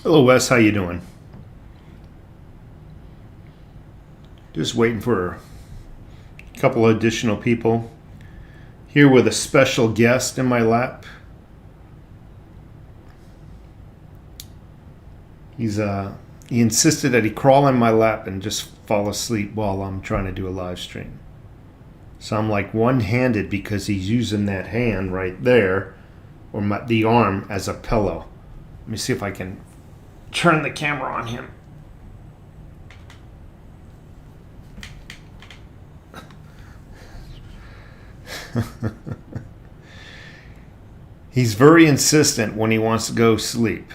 Hello Wes, how you doing? Just waiting for a couple of additional people. Here with a special guest in my lap. He insisted that he crawl in my lap and just fall asleep while I'm trying to do a live stream. So I'm like one-handed because he's using that hand right there, or the arm, as a pillow. Let me see if I can turn the camera on him. He's very insistent when he wants to go sleep.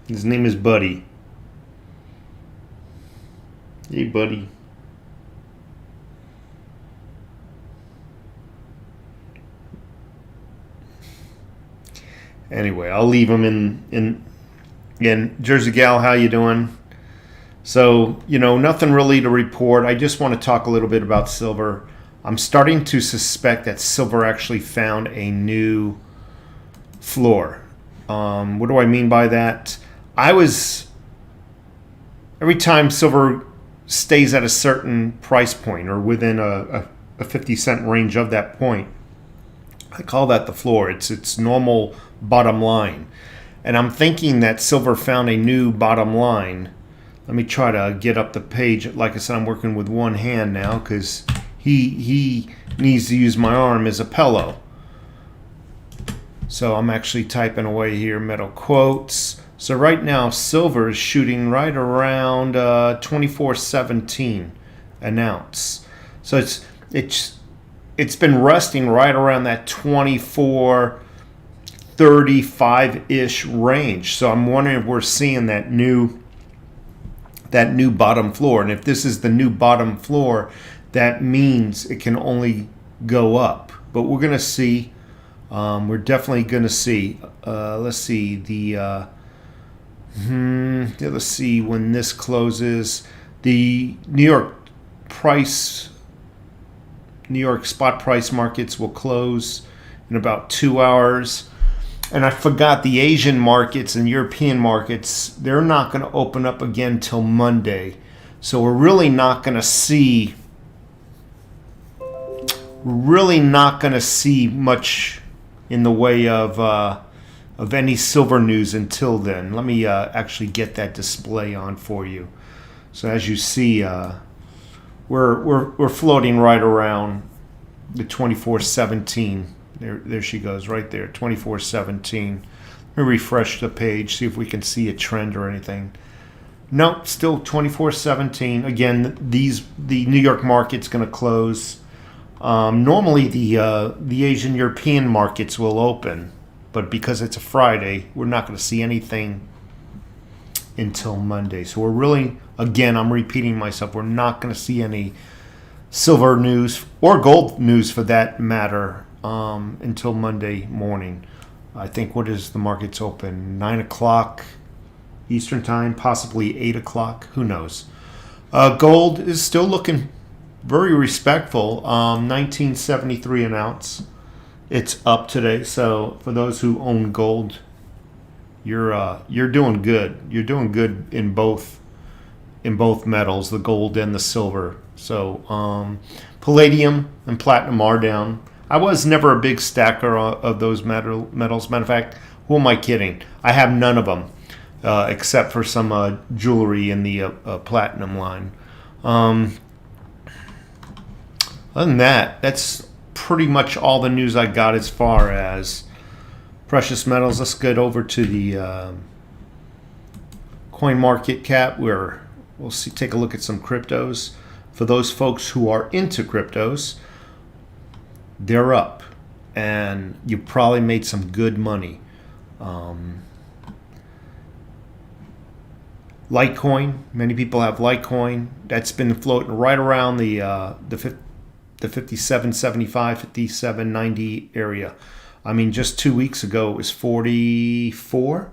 His name is Buddy. Hey, Buddy. Anyway, I'll leave him in Jersey Gal. How you doing? So, nothing really to report. I just want to talk a little bit about silver. I'm starting to suspect that silver actually found a new floor. What do I mean by that? Every time silver stays at a certain price point or within a 50-cent range of that point, I call that the floor. It's its normal bottom line. And I'm thinking that silver found a new bottom line. Let me try to get up the page. Like I said, I'm working with one hand now because he needs to use my arm as a pillow. So I'm actually typing away here, metal quotes. So right now, silver is shooting right around 24.17 an ounce. So it's been resting right around that 24.35-ish range. So I'm wondering if we're seeing that new bottom floor. And if this is the new bottom floor, that means it can only go up. But we're going to see. We're definitely going to see. Let's see. Let's see when this closes. The New York spot price markets will close in about 2 hours. And I forgot, the Asian markets and European markets, they're not going to open up again till Monday. So we're really not going to see much in the way of any silver news until then. Let me actually get that display on for you. So as you see, we're floating right around the 24.17. There she goes, right there, 24.17. Let me refresh the page, see if we can see a trend or anything. Nope, still 24.17. Again, the New York market's going to close. Normally, the Asian European markets will open, but because it's a Friday, we're not going to see anything until Monday. So we're really, again, I'm repeating myself, we're not going to see any silver news or gold news for that matter until Monday morning. I think, what is the markets open? 9 o'clock Eastern time, possibly 8 o'clock. Who knows? Gold is still looking very respectful. 1973 an ounce. It's up today. So for those who own gold, you're doing good. You're doing good in both metals, the gold and the silver. So palladium and platinum are down. I was never a big stacker of those metals. Matter of fact, who am I kidding? I have none of them except for some jewelry in the platinum line. Other than that, that's pretty much all the news I got as far as precious metals. Let's get over to the coin market cap, where we'll take a look at some cryptos. For those folks who are into cryptos, they're up, and you probably made some good money. Litecoin, many people have Litecoin. That's been floating right around the 57.75, 57.90 area. I mean, just 2 weeks ago it was 44.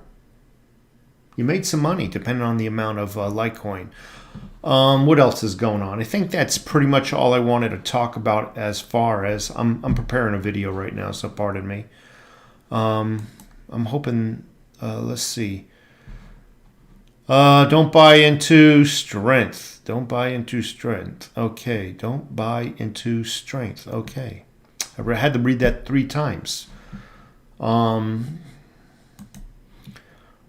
You made some money depending on the amount of Litecoin. What else is going on? I think that's pretty much all I wanted to talk about as far as I'm preparing a video right now, so pardon me. I'm hoping, let's see. Don't buy into strength. Don't buy into strength. Okay, don't buy into strength. Okay. I had to read that 3 times. All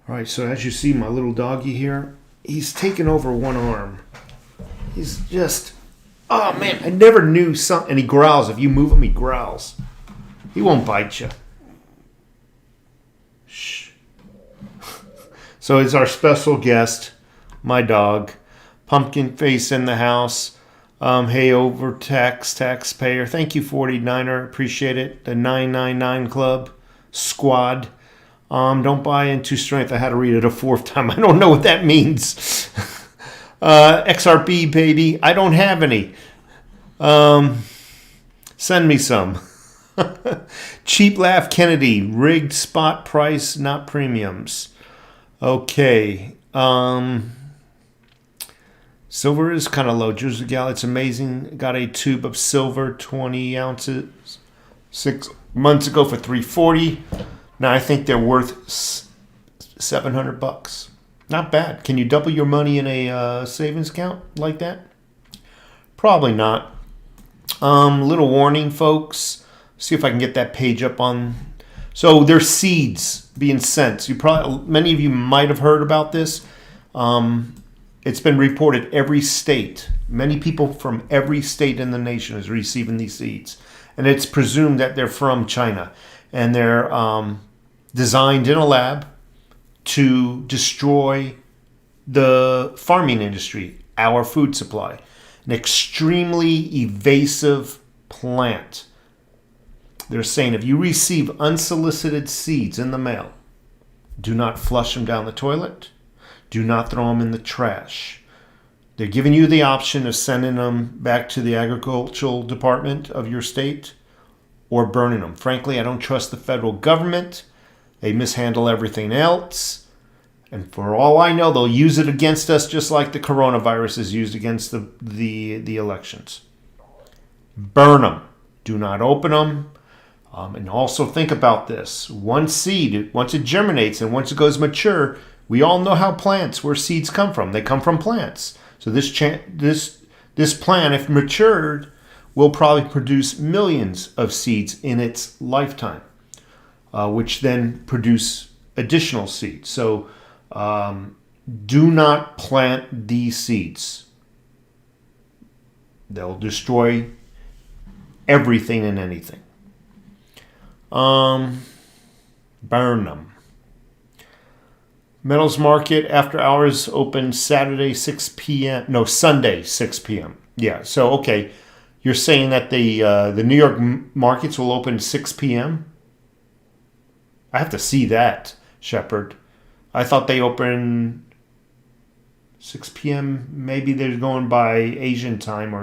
right, so as you see, my little doggy here, he's taken over one arm. He's just, oh man, I never knew something. And he growls. If you move him, he growls. He won't bite you. Shh. So it's our special guest, my dog, Pumpkin Face in the house. Hey, over taxpayer. Thank you, 49er. Appreciate it. The 999 Club squad. Don't buy into strength. I had to read it a 4th time. I don't know what that means. XRP, baby. I don't have any. Send me some. Cheap Laugh Kennedy. Rigged spot price, not premiums. Okay. Silver is kind of low. Jersey Gal, it's amazing. Got a tube of silver, 20 ounces, 6 months ago for $340. Now I think they're worth $700. Not bad. Can you double your money in a savings account like that? Probably not. Little warning, folks. See if I can get that page up on. So there's seeds being sent. Many of you might have heard about this. It's been reported every state. Many people from every state in the nation is receiving these seeds. And it's presumed that they're from China. And they're designed in a lab to destroy the farming industry, our food supply. An extremely evasive plant. They're saying if you receive unsolicited seeds in the mail, do not flush them down the toilet. Do not throw them in the trash. They're giving you the option of sending them back to the agricultural department of your state or burning them. Frankly, I don't trust the federal government. They mishandle everything else. And for all I know, they'll use it against us just like the coronavirus is used against the elections. Burn them. Do not open them. And also think about this. One seed, once it germinates and once it goes mature, we all know where seeds come from. They come from plants. So this plant, if matured, will probably produce millions of seeds in its lifetime, which then produce additional seeds. So do not plant these seeds. They'll destroy everything and anything. Burn them. Metals market after hours open Saturday 6 p.m. No, Sunday 6 p.m. Yeah, so okay, you're saying that the New York markets will open 6 p.m. I have to see that, Shepard. I thought they open 6 p.m. Maybe they're going by Asian time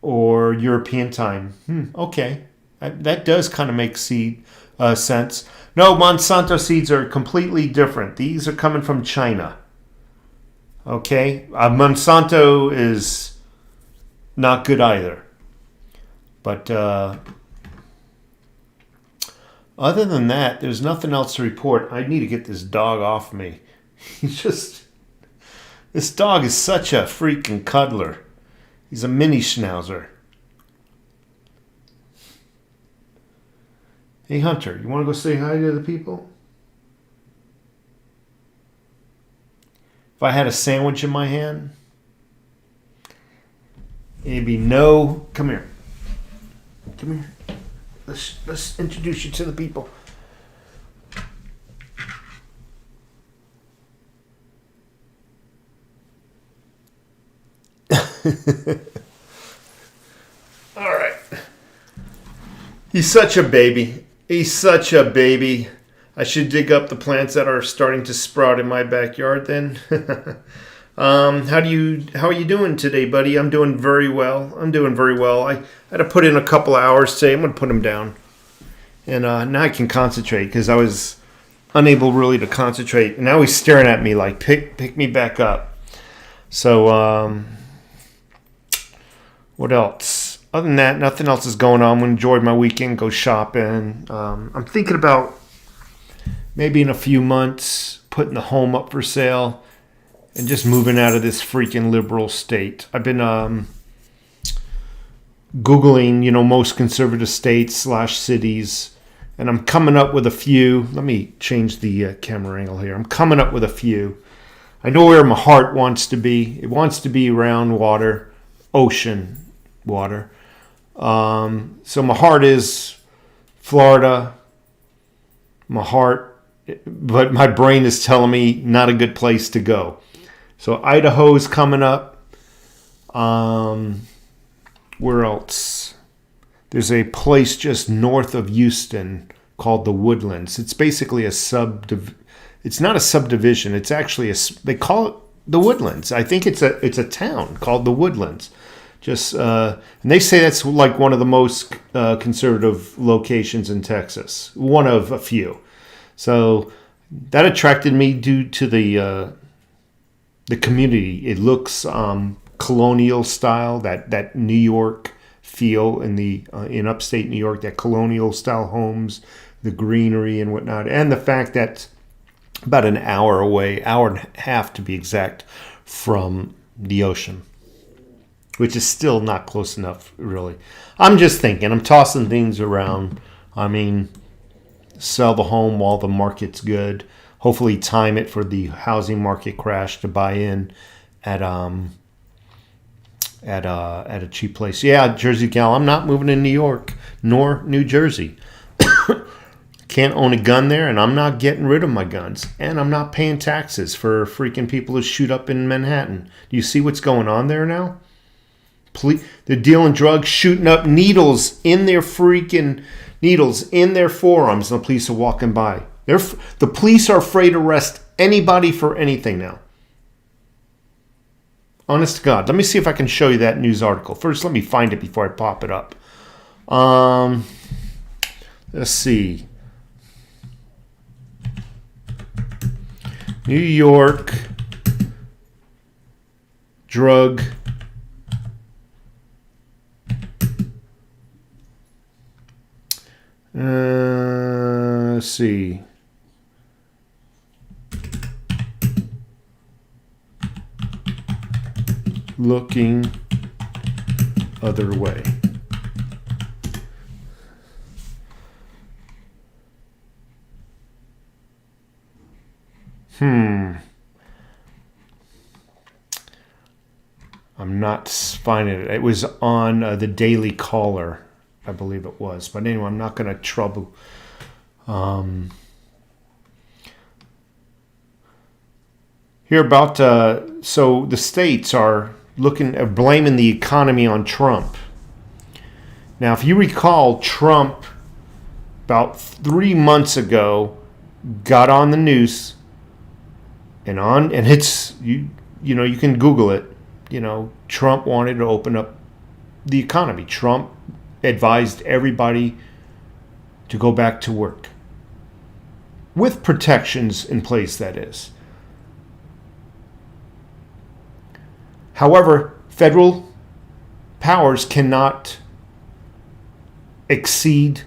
or European time. Okay, that does kind of make sense. No, Monsanto seeds are completely different. These are coming from China. Okay? Monsanto is not good either. But other than that, there's nothing else to report. I need to get this dog off me. This dog is such a freaking cuddler. He's a mini schnauzer. Hey, Hunter, you want to go say hi to the people? If I had a sandwich in my hand, it'd be no. Come here. Come here. Let's introduce you to the people. All right. He's such a baby. He's such a baby. I should dig up the plants that are starting to sprout in my backyard then. How are you doing today, buddy? I'm doing very well. I had to put in a couple of hours today. I'm going to put them down. And now I can concentrate because I was unable really to concentrate. And now he's staring at me like, pick me back up. So, what else? Other than that, nothing else is going on. I'm going to enjoy my weekend, go shopping. I'm thinking about maybe in a few months, putting the home up for sale and just moving out of this freaking liberal state. I've been Googling, most conservative states / cities, and I'm coming up with a few. Let me change the camera angle here. I'm coming up with a few. I know where my heart wants to be. It wants to be around water, ocean water. So my heart is Florida. My heart, but my brain is telling me not a good place to go. So Idaho's coming up. Where else? There's a place just north of Houston called the Woodlands. It's basically it's not a subdivision. It's actually they call it the Woodlands. I think it's a town called the Woodlands. And they say that's like one of the most conservative locations in Texas. One of a few. So that attracted me due to the community. It looks colonial style, that New York feel in upstate New York, that colonial style homes, the greenery and whatnot, and the fact that about an hour away, hour and a half to be exact, from the ocean, which is still not close enough, really. I'm just thinking, I'm tossing things around. I mean, sell the home while the market's good. Hopefully time it for the housing market crash to buy in at a cheap place. Yeah, Jersey Gal, I'm not moving to New York nor New Jersey. Can't own a gun there, and I'm not getting rid of my guns. And I'm not paying taxes for freaking people who shoot up in Manhattan. Do you see what's going on there now? They're dealing drugs, shooting up needles in their forearms, and the police are walking by. The police are afraid to arrest anybody for anything now. Honest to God. Let me see if I can show you that news article. First, let me find it before I pop it up. Let's see. New York drug let's see. Looking other way. I'm not finding it. It was on the Daily Caller, I believe it was. But anyway, I'm not going to trouble. Here about so the states are blaming the economy on Trump. Now, if you recall, Trump about 3 months ago got on the news and it's you can Google it. Trump wanted to open up the economy. Trump advised everybody to go back to work with protections in place, that is. However, federal powers cannot exceed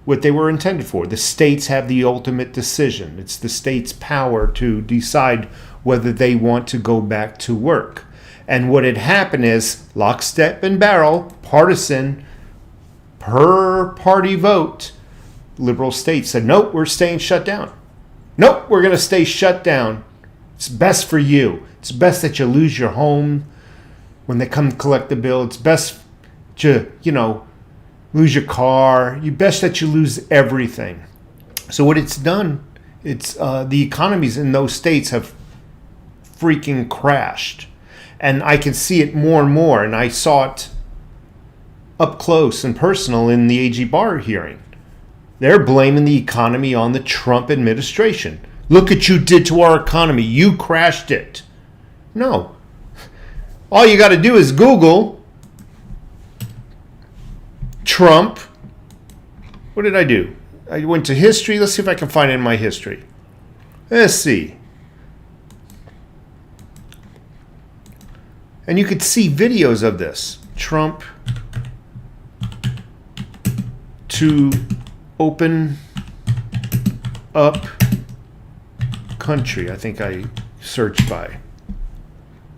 what they were intended for. The states have the ultimate decision. It's the states' power to decide whether they want to go back to work. And what had happened is, lock, step, and barrel, partisan, per party vote, liberal states said, nope, we're staying shut down. Nope, we're going to stay shut down. It's best for you. It's best that you lose your home when they come collect the bill. It's best to, lose your car. You best that you lose everything. So what it's done, it's the economies in those states have freaking crashed. And I can see it more and more. And I saw it up close and personal in the AG Barr hearing. They're blaming the economy on the Trump administration. Look what you did to our economy. You crashed it. No. All you got to do is Google Trump. What did I do? I went to history. Let's see if I can find it in my history. Let's see. And you could see videos of this. Trump to open up country. I think I searched by.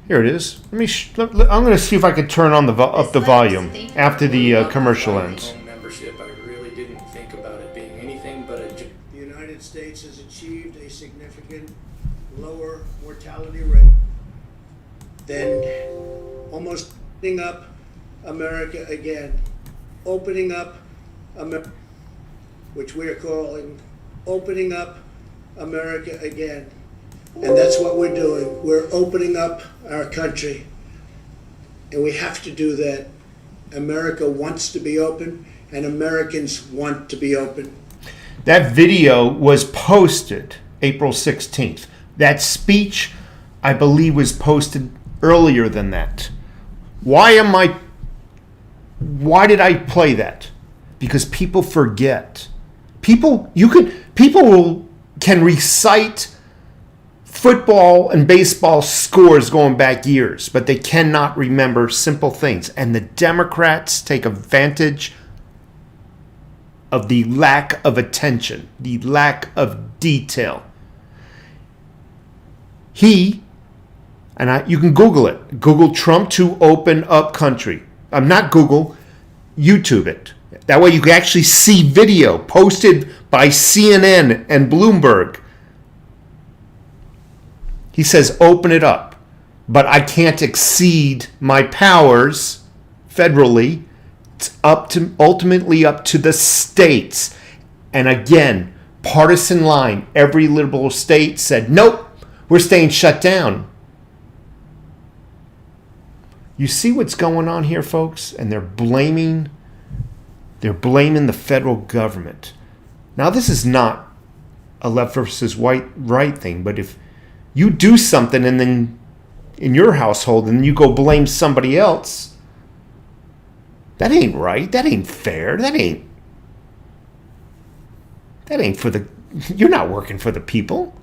Here it is. I'm going to see if I can turn on up the volume after the commercial ends. Membership, I really didn't think about it being anything but a. The United States has achieved a significant lower mortality rate than almost opening up America again, opening up America, which we are calling opening up America again. And that's what we're doing. We're opening up our country. And we have to do that. America wants to be open, and Americans want to be open. That video was posted April 16th. That speech, I believe, was posted earlier than that. Why did I play that? Because people forget. People can recite football and baseball scores going back years, but they cannot remember simple things. And the Democrats take advantage of the lack of attention, the lack of detail. You can Google it. Google Trump to open up country. Not Google, YouTube it. That way you can actually see video posted by CNN and Bloomberg. He says, open it up, but I can't exceed my powers federally. It's ultimately up to the states. And again, partisan line. Every liberal state said, nope, we're staying shut down. You see what's going on here, folks? And they're blaming the federal government. Now, this is not a left versus right thing, but if you do something and then in your household and you go blame somebody else, that ain't right. That ain't fair. That ain't for the, you're not working for the people.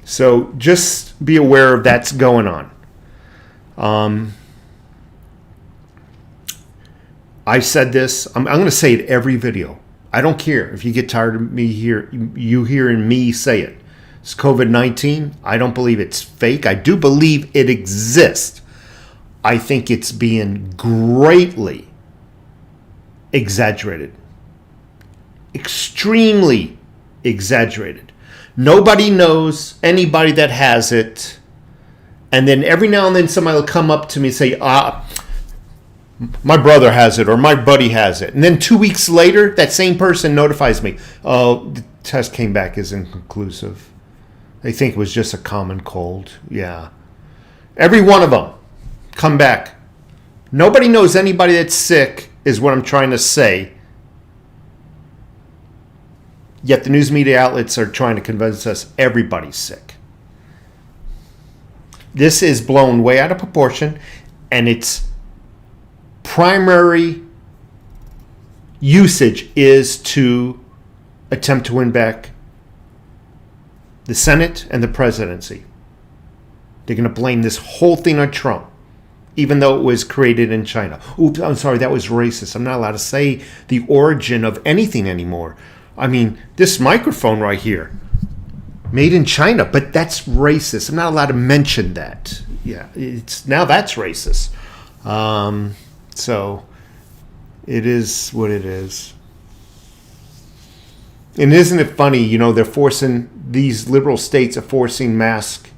So just be aware of that's going on. I said this. I'm going to say it every video. I don't care if you get tired of you hearing me say it. It's COVID-19. I don't believe it's fake. I do believe it exists. I think it's being greatly exaggerated. Extremely exaggerated. Nobody knows anybody that has it. And then every now and then somebody will come up to me and say, my brother has it or my buddy has it. And then 2 weeks later, that same person notifies me, oh, the test came back as inconclusive. They think it was just a common cold. Yeah. Every one of them come back. Nobody knows anybody that's sick is what I'm trying to say. Yet the news media outlets are trying to convince us everybody's sick. This is blown way out of proportion, and its primary usage is to attempt to win back the Senate and the presidency. They're going to blame this whole thing on Trump, even though it was created in China. Oops, I'm sorry, that was racist. I'm not allowed to say the origin of anything anymore. I mean, this microphone right here, made in China, but that's racist. I'm not allowed to mention that. Yeah, now that's racist. So it is what it is. And isn't it funny, these liberal states are forcing masks.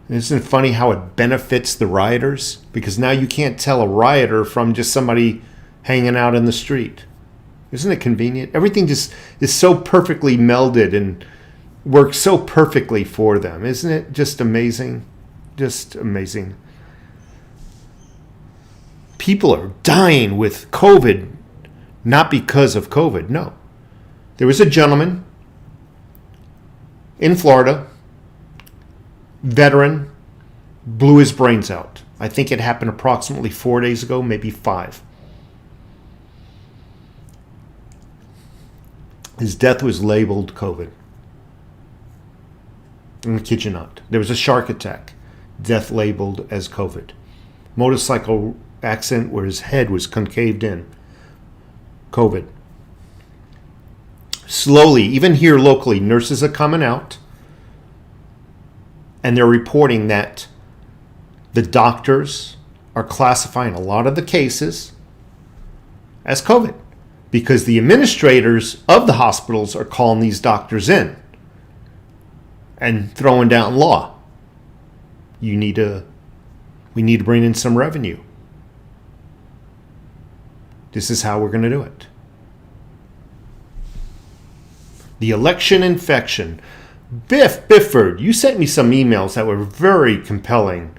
Isn't it funny how it benefits the rioters? Because now you can't tell a rioter from just somebody hanging out in the street. Isn't it convenient? Everything just is so perfectly melded and works so perfectly for them. Isn't it just amazing? Just amazing. People are dying with COVID, not because of COVID, no. There was a gentleman in Florida, veteran, blew his brains out. I think it happened approximately 4 days ago, maybe 5. His death was labeled COVID. I kid you not. There was a shark attack. Death labeled as COVID. Motorcycle accident where his head was concaved in. COVID. Slowly, even here locally, nurses are coming out and they're reporting that the doctors are classifying a lot of the cases as COVID because the administrators of the hospitals are calling these doctors in and throwing down law. We need to bring in some revenue. This is how we're going to do it. The election infection. Bifford, you sent me some emails that were very compelling.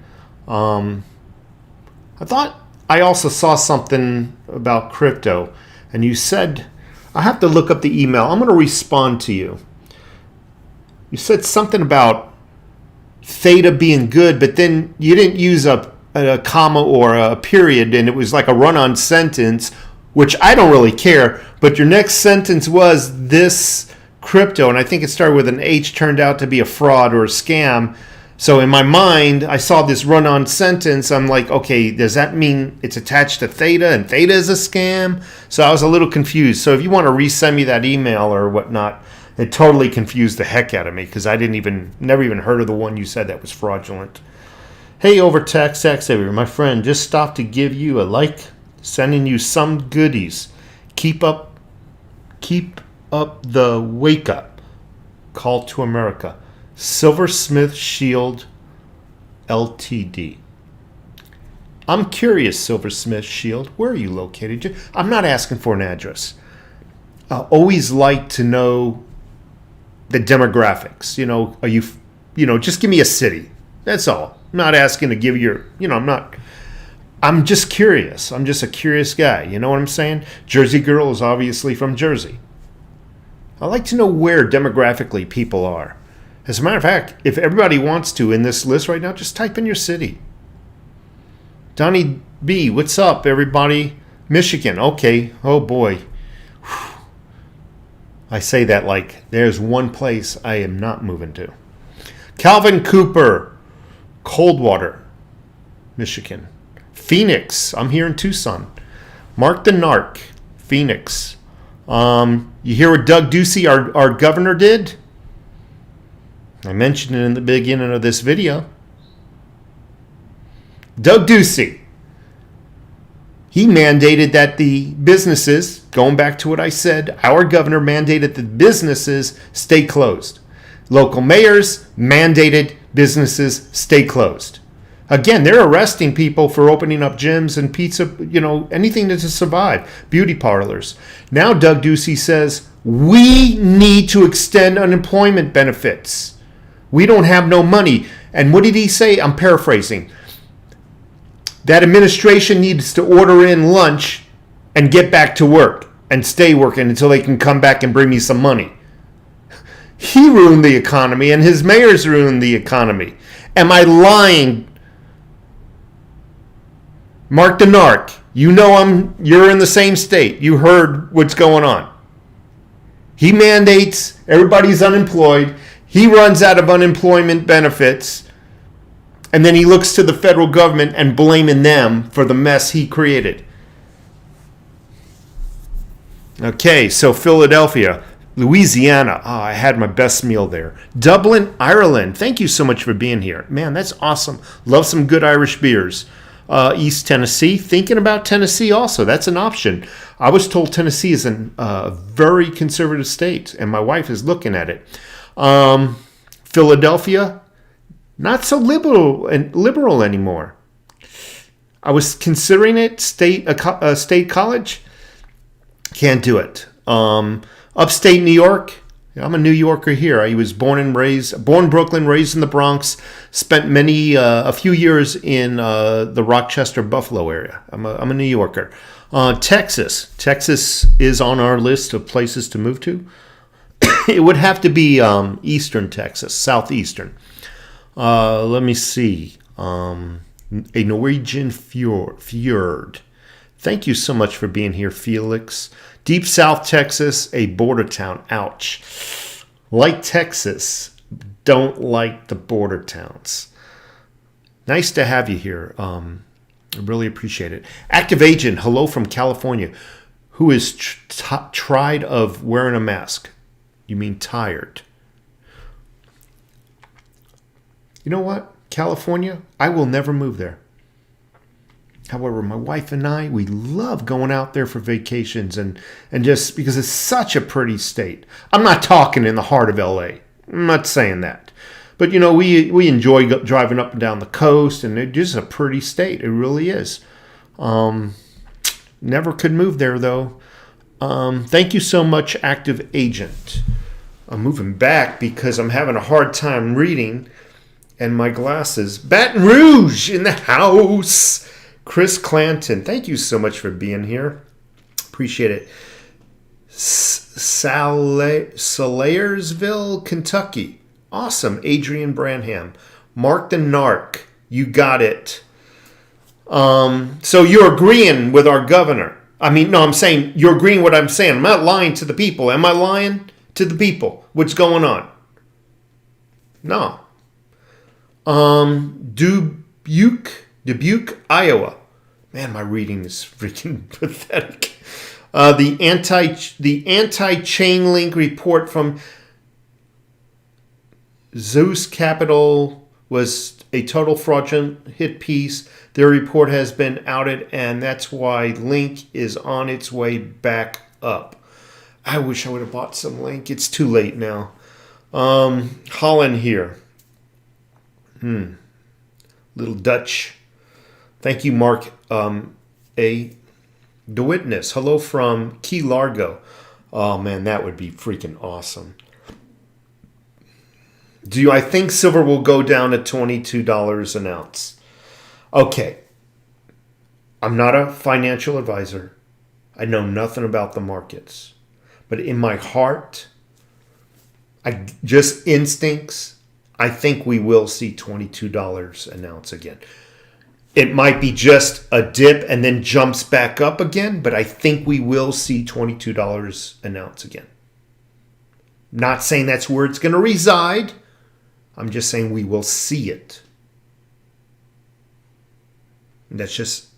I thought I also saw something about crypto, and you said, I have to look up the email. I'm going to respond to you. You said something about theta being good, but then you didn't use a comma or a period, and it was like a run-on sentence, which I don't really care. But your next sentence was this crypto, and I think it started with an H, turned out to be a fraud or a scam. So in my mind, I saw this run-on sentence. I'm like, okay, does that mean it's attached to theta and theta is a scam? So I was a little confused. So if you want to resend me that email or whatnot, it totally confused the heck out of me because I never even heard of the one you said that was fraudulent. Hey, Overtax Xavier, my friend, just stopped to give you a like, sending you some goodies. Keep up the wake up. Call to America. Silversmith Shield Ltd. I'm curious, Silversmith Shield, where are you located? I'm not asking for an address. I always like to know the demographics. Are you, just give me a city. That's all. I'm not asking to give your, I'm just curious. I'm just a curious guy. You know what I'm saying? Jersey Girl is obviously from Jersey. I like to know where demographically people are. As a matter of fact, if everybody wants to in this list right now, just type in your city. Donnie B, what's up, everybody? Michigan, okay. Oh, boy. Whew. I say that like there's one place I am not moving to. Calvin Cooper, Coldwater, Michigan. Phoenix, I'm here in Tucson. Mark the Narc, Phoenix. You hear what Doug Ducey, our governor, did? I mentioned it in the beginning of this video. Doug Ducey. He mandated that the businesses, going back to what I said, our governor mandated that businesses stay closed. Local mayors mandated businesses stay closed. Again, they're arresting people for opening up gyms and pizza, anything to survive, beauty parlors. Now Doug Ducey says, we need to extend unemployment benefits. We don't have no money. And what did he say? I'm paraphrasing. That administration needs to order in lunch and get back to work and stay working until they can come back and bring me some money. He ruined the economy and his mayors ruined the economy. Am I lying? Mark the Narc, you're in the same state. You heard what's going on. He mandates everybody's unemployed. He runs out of unemployment benefits. And then he looks to the federal government and blaming them for the mess he created. Okay, so Philadelphia, Louisiana. I had my best meal there. Dublin, Ireland. Thank you so much for being here. Man, that's awesome. Love some good Irish beers. East Tennessee. Thinking about Tennessee also. That's an option. I was told Tennessee is a very conservative state, and my wife is looking at it. Philadelphia, not so liberal anymore. I was considering it state college. Can't do it. Upstate New York. I'm a New Yorker here. I was born in Brooklyn, raised in the Bronx. Spent a few years in the Rochester, Buffalo area. I'm a New Yorker. Texas. Texas is on our list of places to move to. It would have to be eastern Texas, southeastern. Let me see. A Norwegian fjord. Thank you so much for being here, Felix. Deep South Texas, a border town. Ouch. Like Texas, don't like the border towns. Nice to have you here. I really appreciate it. Active Agent, hello from California. Who is tried of wearing a mask? You mean tired? You know what? California, I will never move there. However, my wife and I, we love going out there for vacations and just because it's such a pretty state. I'm not talking in the heart of LA. I'm not saying that. But, you know, we enjoy driving up and down the coast, and it's just a pretty state. It really is. Never could move there, though. Thank you so much, Active Agent. I'm moving back because I'm having a hard time reading, and my glasses. Baton Rouge in the house. Chris Clanton, thank you so much for being here. Appreciate it. Salyersville, Kentucky. Awesome. Adrian Branham. Mark the Narc. You got it. So you're agreeing with our governor. I mean, no, I'm saying you're agreeing with what I'm saying. I'm not lying to the people. Am I lying to the people? What's going on? No. Dubuque, Iowa. Man, my reading is freaking pathetic. The anti-chain link report from Zeus Capital was a total fraudulent hit piece. Their report has been outed, and that's why Link is on its way back up. I wish I would have bought some Link. It's too late now. Holland here. Little Dutch. Thank you, Mark A. The Witness. Hello from Key Largo. Oh, man, that would be freaking awesome. I think silver will go down to $22 an ounce? Okay. I'm not a financial advisor. I know nothing about the markets. But in my heart, just instincts, I think we will see $22 an ounce again. It might be just a dip and then jumps back up again, but I think we will see $22 an ounce again. Not saying that's where it's going to reside. I'm just saying we will see it. And that's just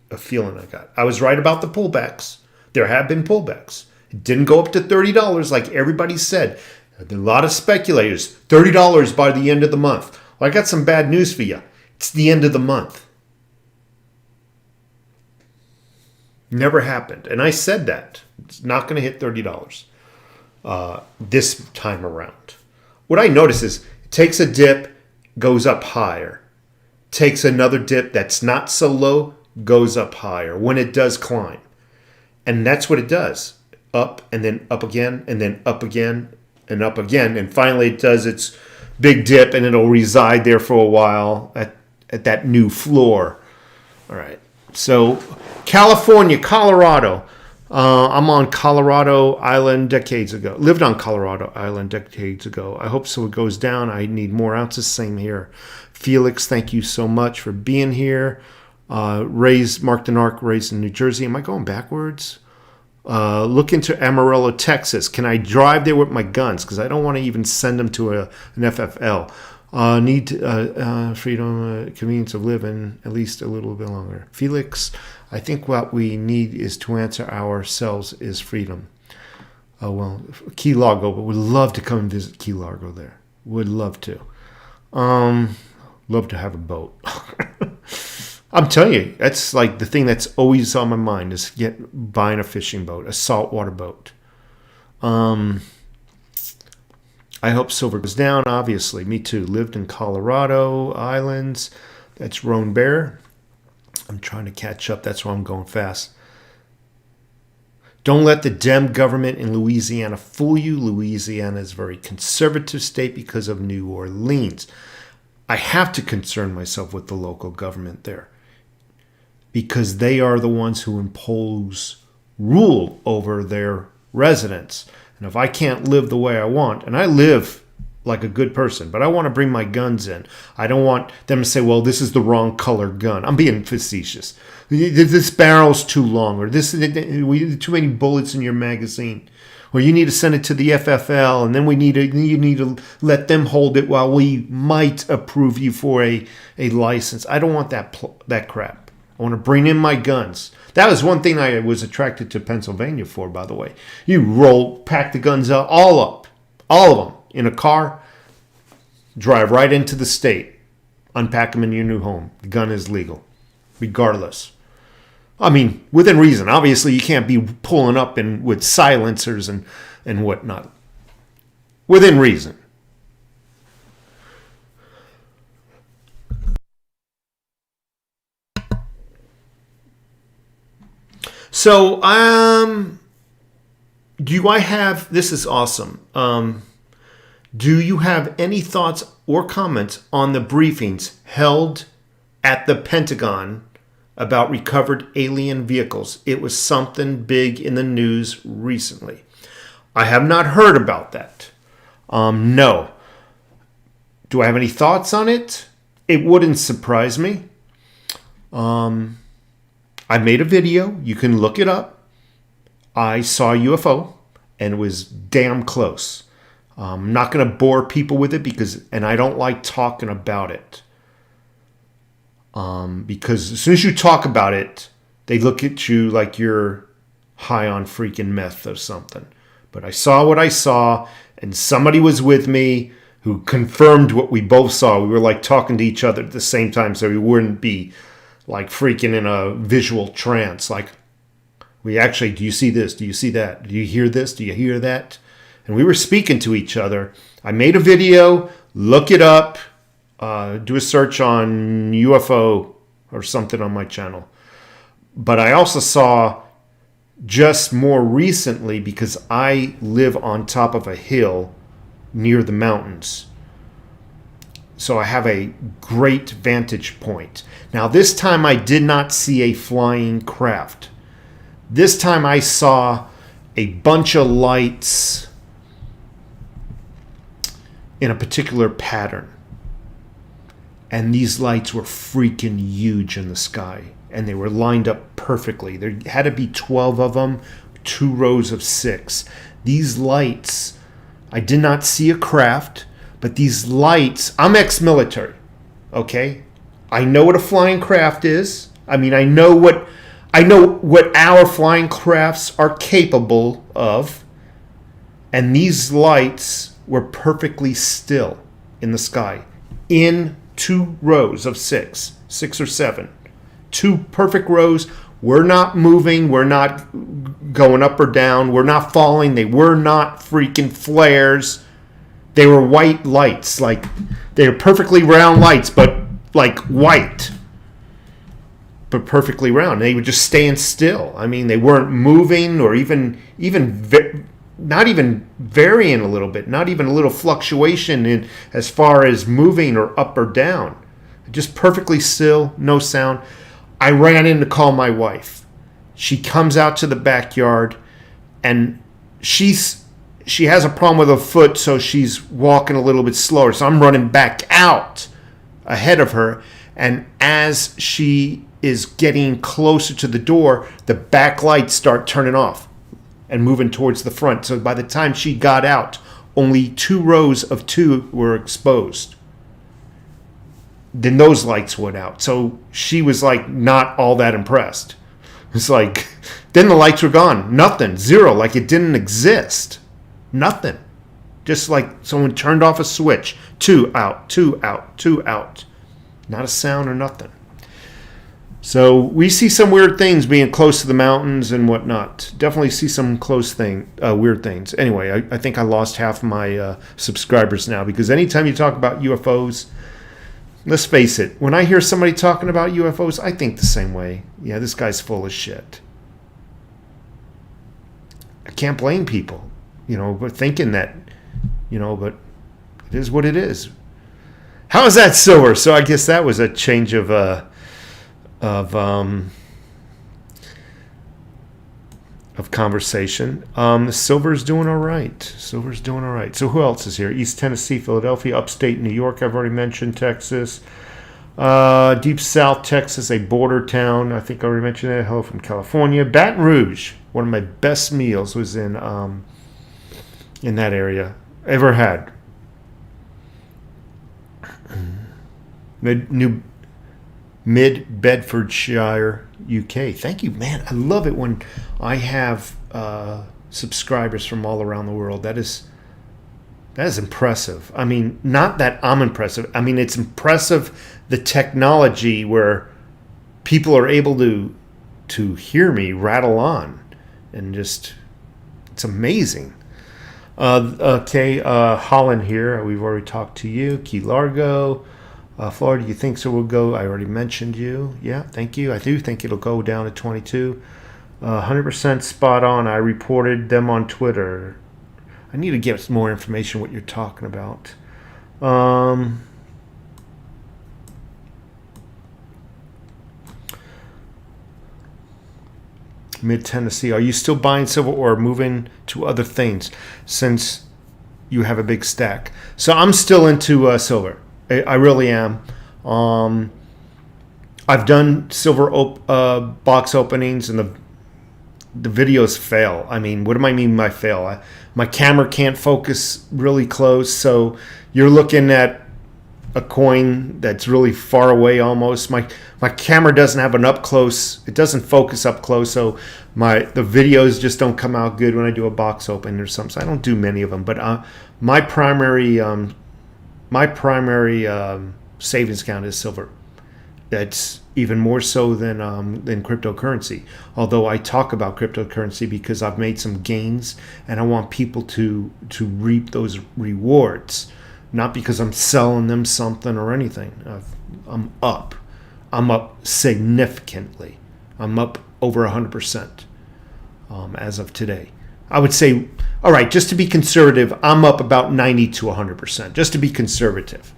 a feeling I got. I was right about the pullbacks. There have been pullbacks. It didn't go up to $30 like everybody said. There are a lot of speculators. $30 by the end of the month. Well, I got some bad news for you. It's the end of the month. Never happened. And I said that. It's not going to hit $30 this time around. What I notice is it takes a dip, goes up higher. Takes another dip that's not so low, goes up higher when it does climb. And that's what it does. Up and then up again and then up again and up again. And finally it does its big dip and it'll reside there for a while at that new floor. All right. So California, Colorado. I'm on Colorado Island decades ago. Lived on Colorado Island decades ago. I hope so it goes down. I need more ounces. Same here. Felix, thank you so much for being here. Mark the Narc, raised in New Jersey. Am I going backwards? Look into Amarillo, Texas. Can I drive there with my guns? Because I don't want to even send them to an FFL. Need freedom, convenience of living at least a little bit longer. Felix, I think what we need is to answer ourselves is freedom. Well, Key Largo, but would love to come and visit Key Largo there. Would love to. Love to have a boat. I'm telling you, that's like the thing that's always on my mind is buying a fishing boat, a saltwater boat. I hope silver goes down, obviously. Me too. Lived in Colorado Islands. That's Roan Bear. I'm trying to catch up. That's why I'm going fast. Don't let the Dem government in Louisiana fool you. Louisiana is a very conservative state because of New Orleans. I have to concern myself with the local government there because they are the ones who impose rule over their residents. And if I can't live the way I want, and I live like a good person, but I want to bring my guns in. I don't want them to say, well, this is the wrong color gun. I'm being facetious. This barrel's too long, or too many bullets in your magazine. Or you need to send it to the FFL, and then you need to let them hold it while we might approve you for a license. I don't want that crap. I want to bring in my guns. That was one thing I was attracted to Pennsylvania for, by the way. You pack the guns up, all of them, in a car, drive right into the state, unpack them in your new home. The gun is legal, regardless. I mean, within reason. Obviously, you can't be pulling up with silencers and whatnot. Within reason. So, this is awesome. Do you have any thoughts or comments on the briefings held at the Pentagon about recovered alien vehicles? It was something big in the news recently. I have not heard about that. No. Do I have any thoughts on it? It wouldn't surprise me. I made a video. You can look it up. I saw a UFO, and it was damn close. I'm not going to bore people with it and I don't like talking about it. Because as soon as you talk about it, they look at you like you're high on freaking meth or something. But I saw what I saw, and somebody was with me who confirmed what we both saw. We were like talking to each other at the same time, so we wouldn't be like freaking in a visual trance. Like, do you see this? Do you see that? Do you hear this? Do you hear that? And we were speaking to each other. I made a video. Look it up. Do a search on UFO or something on my channel. But I also saw just more recently, because I live on top of a hill near the mountains. So I have a great vantage point. Now, this time I did not see a flying craft. This time I saw a bunch of lights in a particular pattern. And these lights were freaking huge in the sky. And they were lined up perfectly. There had to be 12 of them, 2 rows of 6. These lights, I did not see a craft, but these lights, I'm ex-military, okay? I know what a flying craft is. I mean, I know what our flying crafts are capable of. And these lights were perfectly still in the sky, in 2 rows of 6 or 7. 2 perfect rows. We're not moving. We're not going up or down. We're not falling. They were not freaking flares. They were white lights. Like, they were perfectly round lights, but like white. But perfectly round. They were just staying still. I mean, they weren't moving or not even varying a little bit. Not even a little fluctuation in as far as moving or up or down. Just perfectly still, no sound. I ran in to call my wife. She comes out to the backyard, and she has a problem with her foot, so she's walking a little bit slower. So I'm running back out ahead of her, and as she is getting closer to the door, the back lights start turning off and moving towards the front. So by the time she got out, only 2 rows of 2 were exposed. Then those lights went out. So she was like not all that impressed. It's like, then the lights were gone. Nothing. 0. Like it didn't exist. Nothing. Just like someone turned off a switch. 2 out, 2 out, 2 out. Not a sound or nothing. So we see some weird things being close to the mountains and whatnot. Definitely see some weird things. Anyway, I think I lost half my subscribers now, because anytime you talk about UFOs, let's face it, when I hear somebody talking about UFOs, I think the same way. Yeah, this guy's full of shit. I can't blame people, but thinking that, but it is what it is. How is that silver? So I guess that was a change of conversation. The silver's doing all right. So who else is here? East Tennessee, Philadelphia, upstate New York, I've already mentioned. Texas, deep south Texas, a border town, I think I already mentioned that. Hello from California. Baton Rouge, one of my best meals was in that area ever had. Mid Bedfordshire, UK. Thank you, man. I love it when I have subscribers from all around the world. That is impressive. I mean, not that I'm impressive. I mean, it's impressive the technology where people are able to hear me rattle on, and just it's amazing. Holland here. We've already talked to you. Key Largo, Florida. You think so? We'll go. I already mentioned you. Yeah, thank you. I do think it'll go down to 22. 100% spot on. I reported them on Twitter. I need to get more information what you're talking about. Mid Tennessee. Are you still buying silver or moving to other things since you have a big stack? So I'm still into silver. I really am. I've done silver box openings, and the videos fail. I mean, what do I mean by fail? My camera can't focus really close, so you're looking at a coin that's really far away almost. My camera doesn't have an up close. It doesn't focus up close, so the videos just don't come out good when I do a box open or something. So I don't do many of them, but my primary savings account is silver. That's even more so than cryptocurrency. Although I talk about cryptocurrency because I've made some gains and I want people to reap those rewards, not because I'm selling them something or anything. I'm up significantly. I'm up over 100% as of today. I would say, all right, just to be conservative, I'm up about 90 to 100%, just to be conservative.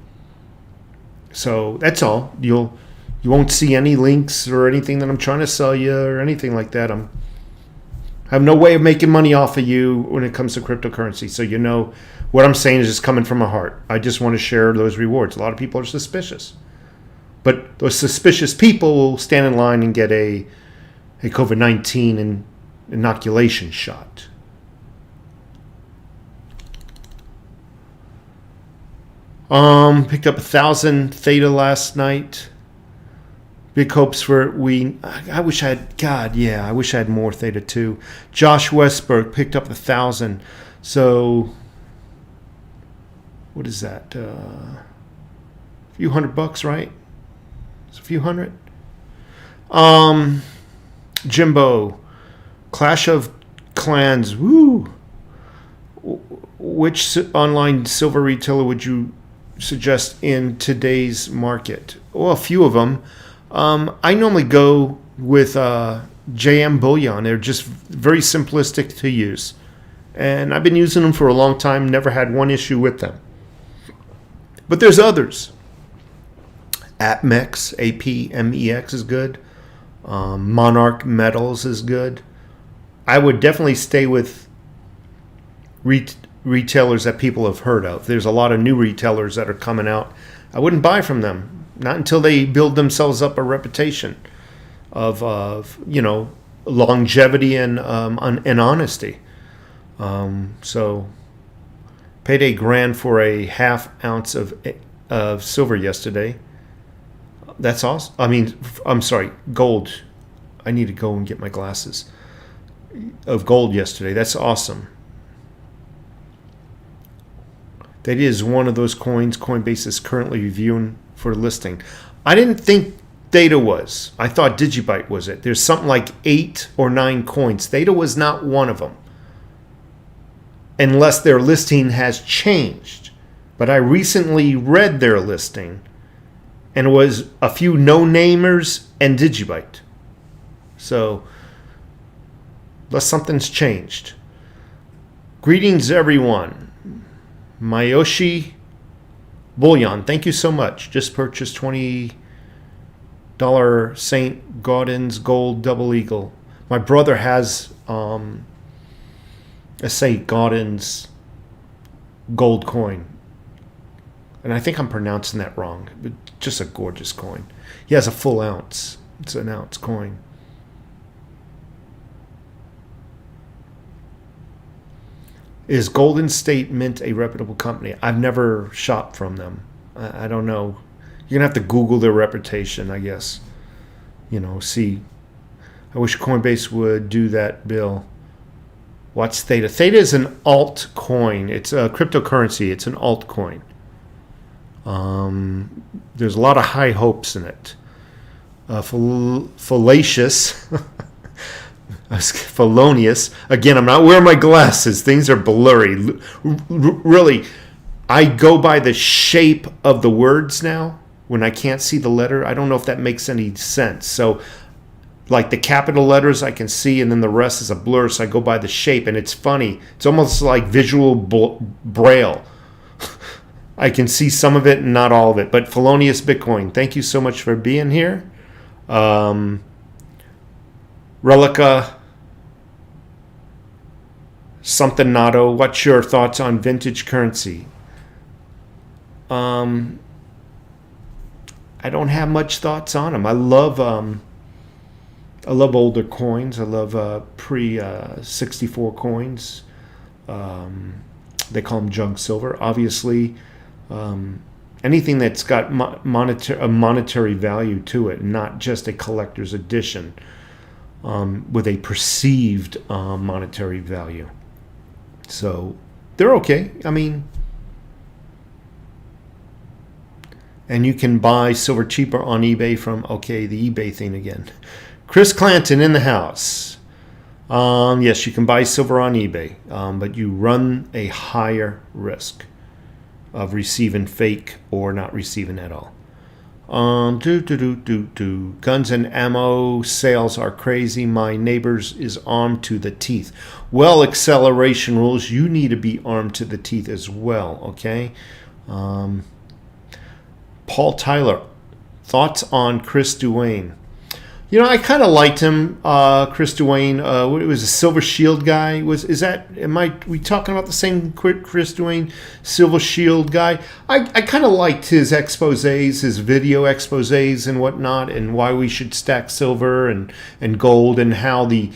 So that's all. You won't see any links or anything that I'm trying to sell you or anything like that. I have no way of making money off of you when it comes to cryptocurrency. So you know what I'm saying is just coming from my heart. I just want to share those rewards. A lot of people are suspicious. But those suspicious people will stand in line and get a COVID-19 inoculation shot. Picked up 1,000 Theta last night. Big hopes for I wish I had more Theta too. Josh Westberg picked up 1,000. So what is that? A few $100, right? It's a few hundred. Jimbo, Clash of Clans. Woo. Which online silver retailer would you suggest in today's market? Well, a few of them. I normally go with JM Bullion. They're just very simplistic to use. And I've been using them for a long time, never had one issue with them. But there's others. APMEX, APMEX is good. Monarch Metals is good. I would definitely stay with retailers that people have heard of. There's a lot of new retailers that are coming out. I wouldn't buy from them. Not until they build themselves up a reputation of longevity and honesty. So paid $1,000 for a half ounce of silver yesterday. That's awesome. I mean, I'm sorry, gold. I need to go and get my glasses of gold yesterday. That's awesome. That is one of those coins Coinbase is currently reviewing for listing. I didn't think THETA was. I thought Digibyte was it. There's something like 8 or 9 coins. THETA was not one of them, unless their listing has changed. But I recently read their listing, and it was a few no-namers and Digibyte. So, unless something's changed. Greetings, everyone. Mayoshi Bullion, thank you so much. Just purchased $20 St. Gaudens Gold Double Eagle. My brother has a St. Gaudens gold coin. And I think I'm pronouncing that wrong. But just a gorgeous coin. He has a full ounce. It's an ounce coin. Is Golden State Mint a reputable company? I've never shopped from them. I don't know. You're going to have to Google their reputation, I guess. See I wish Coinbase would do that, Bill. What's Theta? Theta is an altcoin. It's a cryptocurrency. It's an altcoin. There's a lot of high hopes in it. Fallacious. Felonious. Again, I'm not wearing my glasses. Things are blurry. Really, I go by the shape of the words now when I can't see the letter. I don't know if that makes any sense. So, like the capital letters I can see, and then the rest is a blur, so I go by the shape, and it's funny. It's almost like visual braille. I can see some of it and not all of it. But Felonious Bitcoin, thank you so much for being here. Relica something Nato, what's your thoughts on vintage currency? I don't have much thoughts on them. I love older coins. I love pre 64 coins. They call them junk silver. Obviously, anything that's got a monetary value to it, not just a collector's edition with a perceived monetary value. So they're okay. I mean, and you can buy silver cheaper on eBay from, okay, the eBay thing again. Chris Clanton in the house. Yes, you can buy silver on eBay, but you run a higher risk of receiving fake or not receiving at all. Guns and ammo sales are crazy. My neighbor's is armed to the teeth. Well, acceleration rules, you need to be armed to the teeth as well, okay? Paul Tyler, thoughts on Chris Duane? You know, I kind of liked him, Chris Duane. It was a Silver Shield guy. We talking about the same Chris Duane, Silver Shield guy? I kind of liked his exposés, his video exposés and whatnot, and why we should stack silver and gold, and how the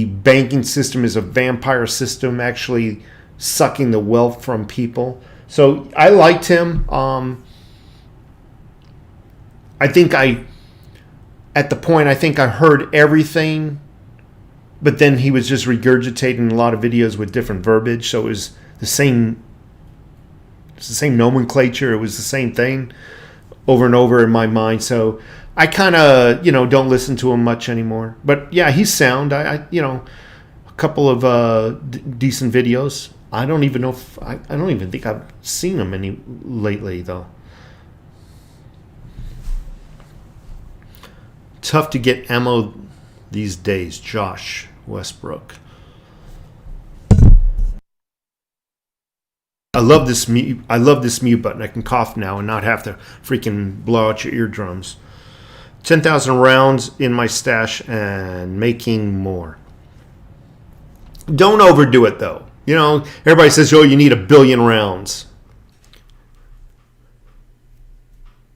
banking system is a vampire system, actually sucking the wealth from people. So I liked him. At the point, I think I heard everything, but then he was just regurgitating a lot of videos with different verbiage. So it was the same nomenclature. It was the same thing over and over in my mind. So I kind of, don't listen to him much anymore. But yeah, he's sound. A couple of decent videos. I don't even know if I don't even think I've seen him any lately though. Tough to get ammo these days, Josh Westbrook. I love this mute button. I can cough now and not have to freaking blow out your eardrums. 10,000 rounds in my stash and making more. Don't overdo it though. Everybody says, "Oh, you need 1 billion rounds."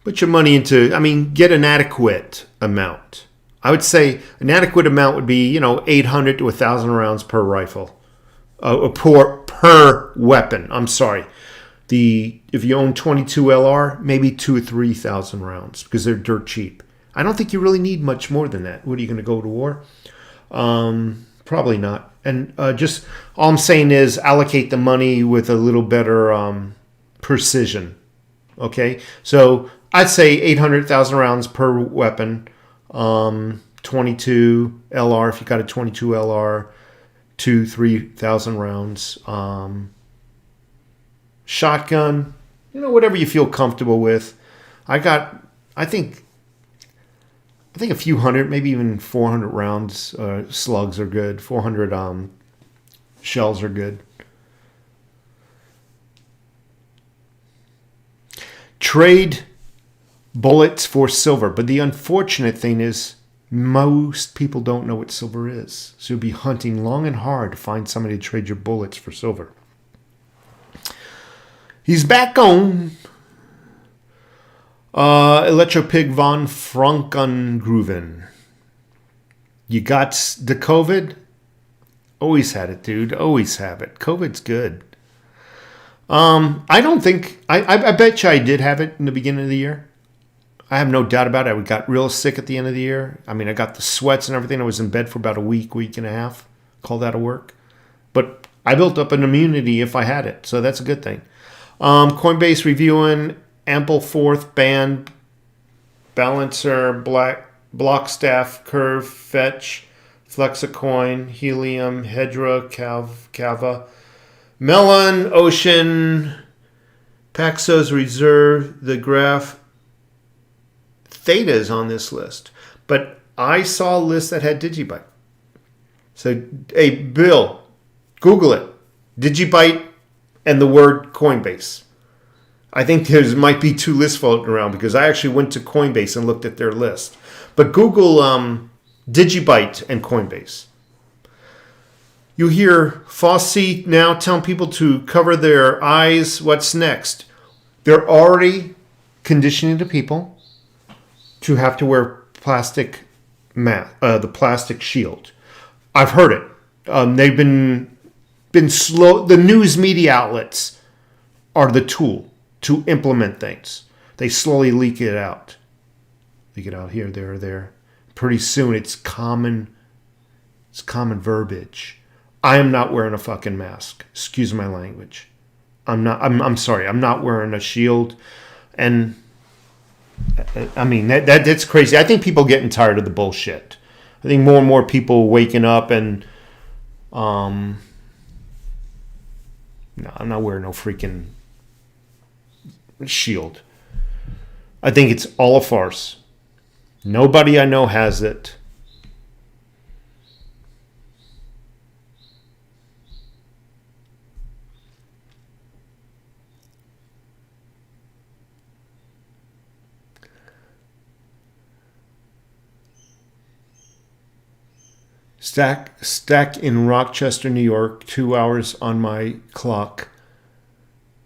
Put your money into, get an adequate amount. I would say an adequate amount would be, 800 to 1,000 rounds per rifle. Per weapon. I'm sorry. If you own 22 LR, maybe 2,000 or 3,000 rounds because they're dirt cheap. I don't think you really need much more than that. What, are you going to go to war? Probably not. And just all I'm saying is allocate the money with a little better precision. Okay? So I'd say 800,000 rounds per weapon, 22 LR, if you got a 22 LR, 3,000 rounds. Shotgun, whatever you feel comfortable with. I think a few hundred, maybe even 400 rounds, slugs are good. 400 shells are good. Trade bullets for silver. But the unfortunate thing is most people don't know what silver is. So you'll be hunting long and hard to find somebody to trade your bullets for silver. He's back on. Electropig von Frankengruven. You got the COVID? Always had it, dude. Always have it. COVID's good. I don't think... I bet you I did have it in the beginning of the year. I have no doubt about it. I got real sick at the end of the year. I mean, I got the sweats and everything. I was in bed for about a week and a half. Called out of work. But I built up an immunity if I had it. So that's a good thing. Coinbase reviewing ample fourth band, balancer, block staff, curve, fetch, Flexicoin, Helium, Hedra, Kava, Melon, Ocean, Paxos Reserve, the graph. THETA is on this list. But I saw a list that had Digibyte. So, hey, Bill, Google it. Digibyte and the word Coinbase. I think there might be two lists floating around because I actually went to Coinbase and looked at their list. But Google Digibyte and Coinbase. You hear Fossey now telling people to cover their eyes. What's next? They're already conditioning the people to have to wear the plastic shield. I've heard it. They've been slow. The news media outlets are the tool to implement things. They slowly leak it out. Leak it out here, there. Pretty soon it's common verbiage. I am not wearing a fucking mask. Excuse my language. I'm sorry. I'm not wearing a shield. And I mean, that's crazy. I think people are getting tired of the bullshit. I think more and more people waking up and no, I'm not wearing no freaking shield. I think it's all a farce. Nobody I know has it. Stack in Rochester, New York, 2 hours on my clock.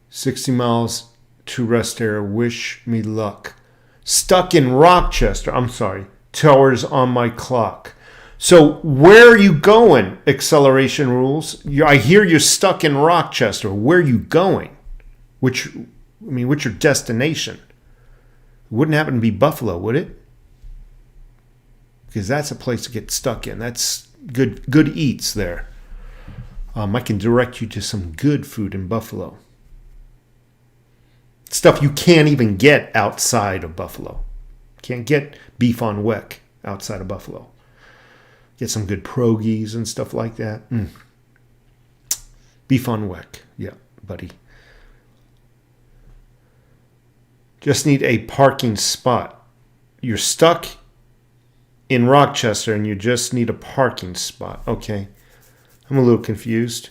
60 miles to rest area. Wish me luck. Stuck in Rochester. I'm sorry. 2 hours on my clock. So where are you going? Acceleration rules. I hear you're stuck in Rochester. Where are you going? What's your destination? It wouldn't happen to be Buffalo, would it? Because that's a place to get stuck in. That's good eats there. I can direct you to some good food in Buffalo. Stuff you can't even get outside of Buffalo. Can't get beef on weck outside of Buffalo. Get some good pierogies and stuff like that. Beef on weck. Yeah, buddy. Just need a parking spot. You're stuck in Rochester and you just need a parking spot. Okay. I'm a little confused.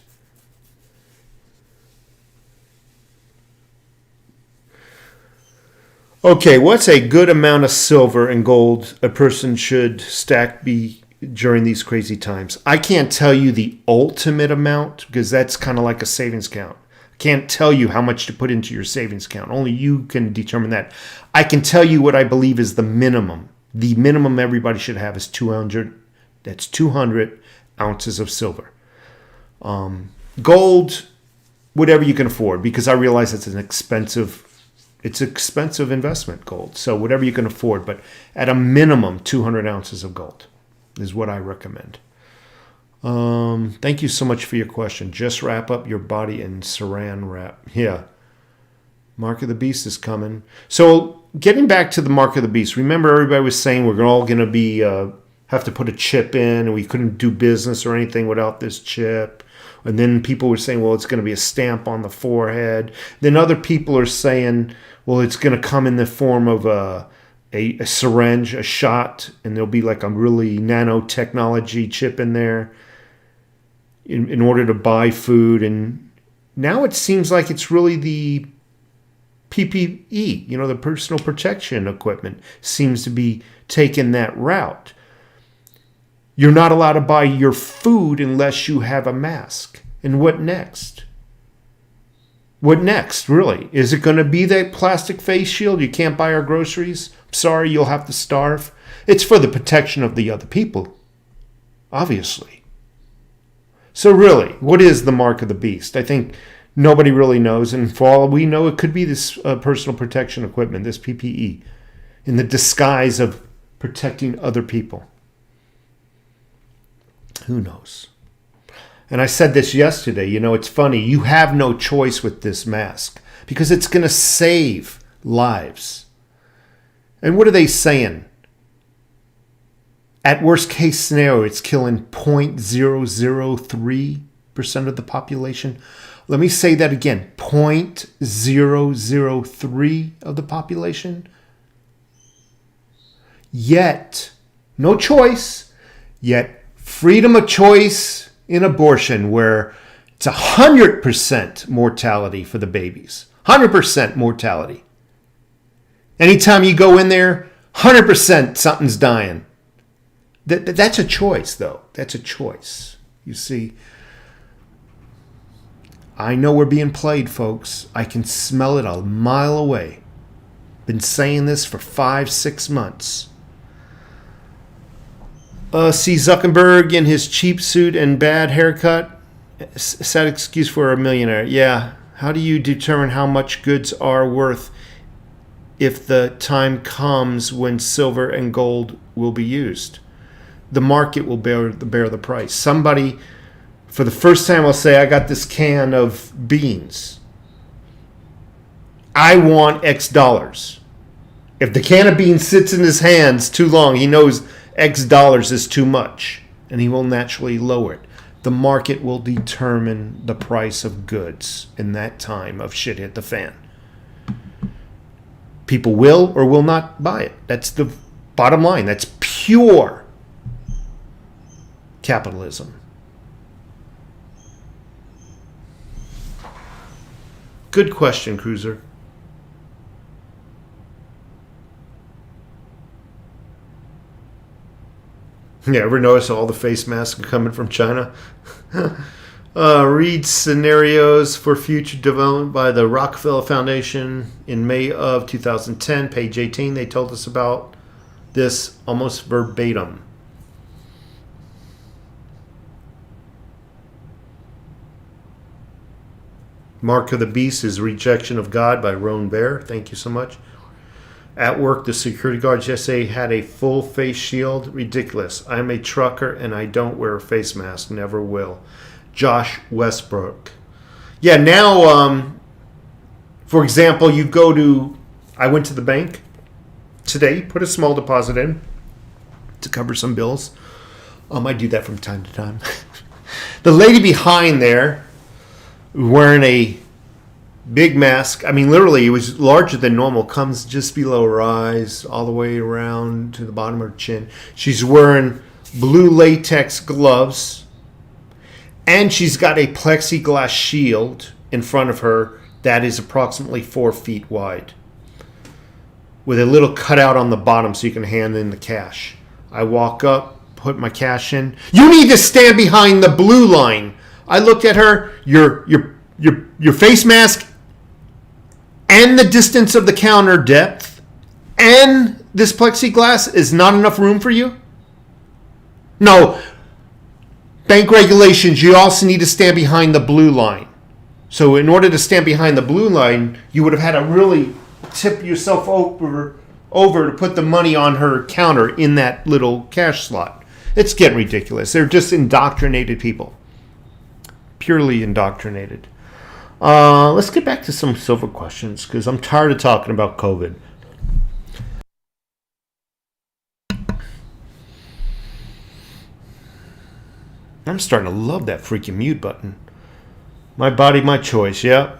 Okay, what's a good amount of silver and gold a person should stack during these crazy times? I can't tell you the ultimate amount because that's kind of like a savings account. I can't tell you how much to put into your savings account. Only you can determine that. I can tell you what I believe is the minimum. The minimum everybody should have is 200. That's 200 ounces of silver. Gold, whatever you can afford, because I realize it's an expensive investment, gold. So whatever you can afford, but at a minimum, 200 ounces of gold is what I recommend. Thank you so much for your question. Just wrap up your body in saran wrap. Yeah. Mark of the Beast is coming. So getting back to the Mark of the Beast, remember everybody was saying we're all going to be have to put a chip in and we couldn't do business or anything without this chip. And then people were saying, well, it's going to be a stamp on the forehead. Then other people are saying, well, it's going to come in the form of a syringe, a shot, and there'll be like a really nanotechnology chip in there in order to buy food. And now it seems like it's really the PPE, the personal protection equipment, seems to be taking that route. You're not allowed to buy your food unless you have a mask. And what next? What next, really? Is it going to be that plastic face shield? You can't buy our groceries? I'm sorry, you'll have to starve. It's for the protection of the other people, obviously. So really, what is the Mark of the Beast? I think nobody really knows. And for all we know, it could be this personal protection equipment, this PPE. in the disguise of protecting other people. Who knows? And I said this yesterday, it's funny. You have no choice with this mask because it's going to save lives. And what are they saying? At worst case scenario, it's killing 0.003% of the population. Let me say that again. 0.003 of the population. Yet, no choice, yet freedom of choice in abortion, where it's 100% mortality for the babies. 100% mortality. Anytime you go in there, 100% something's dying. That's a choice, though. That's a choice. You see, I know we're being played, folks. I can smell it a mile away. Been saying this for 5-6 months. See Zuckerberg in his cheap suit and bad haircut. Sad excuse for a millionaire. Yeah. How do you determine how much goods are worth if the time comes when silver and gold will be used? The market will bear the price. Somebody, for the first time, will say, I got this can of beans. I want X dollars. If the can of beans sits in his hands too long, he knows X dollars is too much, and he will naturally lower it. The market will determine the price of goods in that time of shit hit the fan. People will or will not buy it. That's the bottom line. That's pure capitalism. Good question, Cruiser. Yeah, ever notice all the face masks are coming from China? Read scenarios for future development by the Rockefeller Foundation in May of 2010, page 18. They told us about this almost verbatim. Mark of the Beast is Rejection of God by Roan Bear. Thank you so much. At work, the security guards yesterday had a full face shield. Ridiculous. I'm a trucker and I don't wear a face mask. Never will. Josh Westbrook. Yeah, now, for example, I went to the bank today, put a small deposit in to cover some bills. I do that from time to time. The lady behind there, wearing a big mask. I mean, literally, it was larger than normal. Comes just below her eyes, all the way around to the bottom of her chin. She's wearing blue latex gloves, and she's got a plexiglass shield in front of her that is approximately 4 feet wide, with a little cutout on the bottom so you can hand in the cash. I walk up, put my cash in. You need to stand behind the blue line. I looked at her. Your face mask and the distance of the counter depth and this plexiglass is not enough room for you? No. Bank regulations, you also need to stand behind the blue line. So in order to stand behind the blue line, you would have had to really tip yourself over to put the money on her counter in that little cash slot. It's getting ridiculous. They're just indoctrinated people. Purely indoctrinated. Let's get back to some silver questions because I'm tired of talking about COVID. I'm starting to love that freaking mute button. My body, my choice, yeah.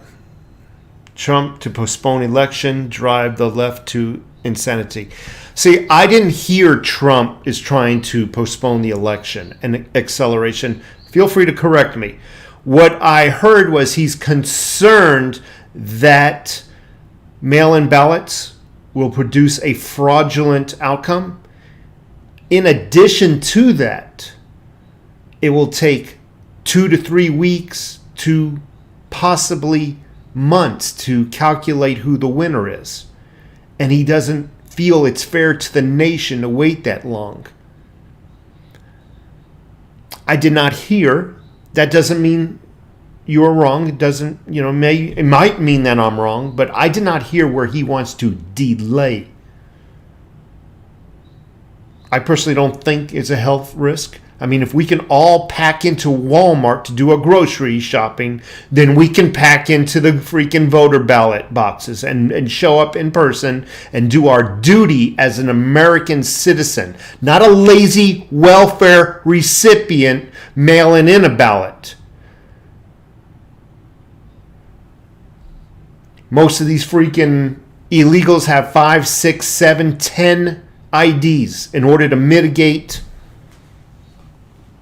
Trump to postpone election, drive the left to insanity. See, I didn't hear Trump is trying to postpone the election and acceleration. Feel free to correct me. What I heard was he's concerned that mail-in ballots will produce a fraudulent outcome. In addition to that, it will take 2 to 3 weeks to possibly months to calculate who the winner is. And he doesn't feel it's fair to the nation to wait that long. I did not hear. That doesn't mean you're wrong. It doesn't, it might mean that I'm wrong, but I did not hear where he wants to delay I personally don't think it's a health risk. I mean, if we can all pack into Walmart to do a grocery shopping, then we can pack into the freaking voter ballot boxes and show up in person and do our duty as an American citizen, not a lazy welfare recipient mailing in a ballot. Most of these freaking illegals have 5, 6, 7, 10 IDs in order to mitigate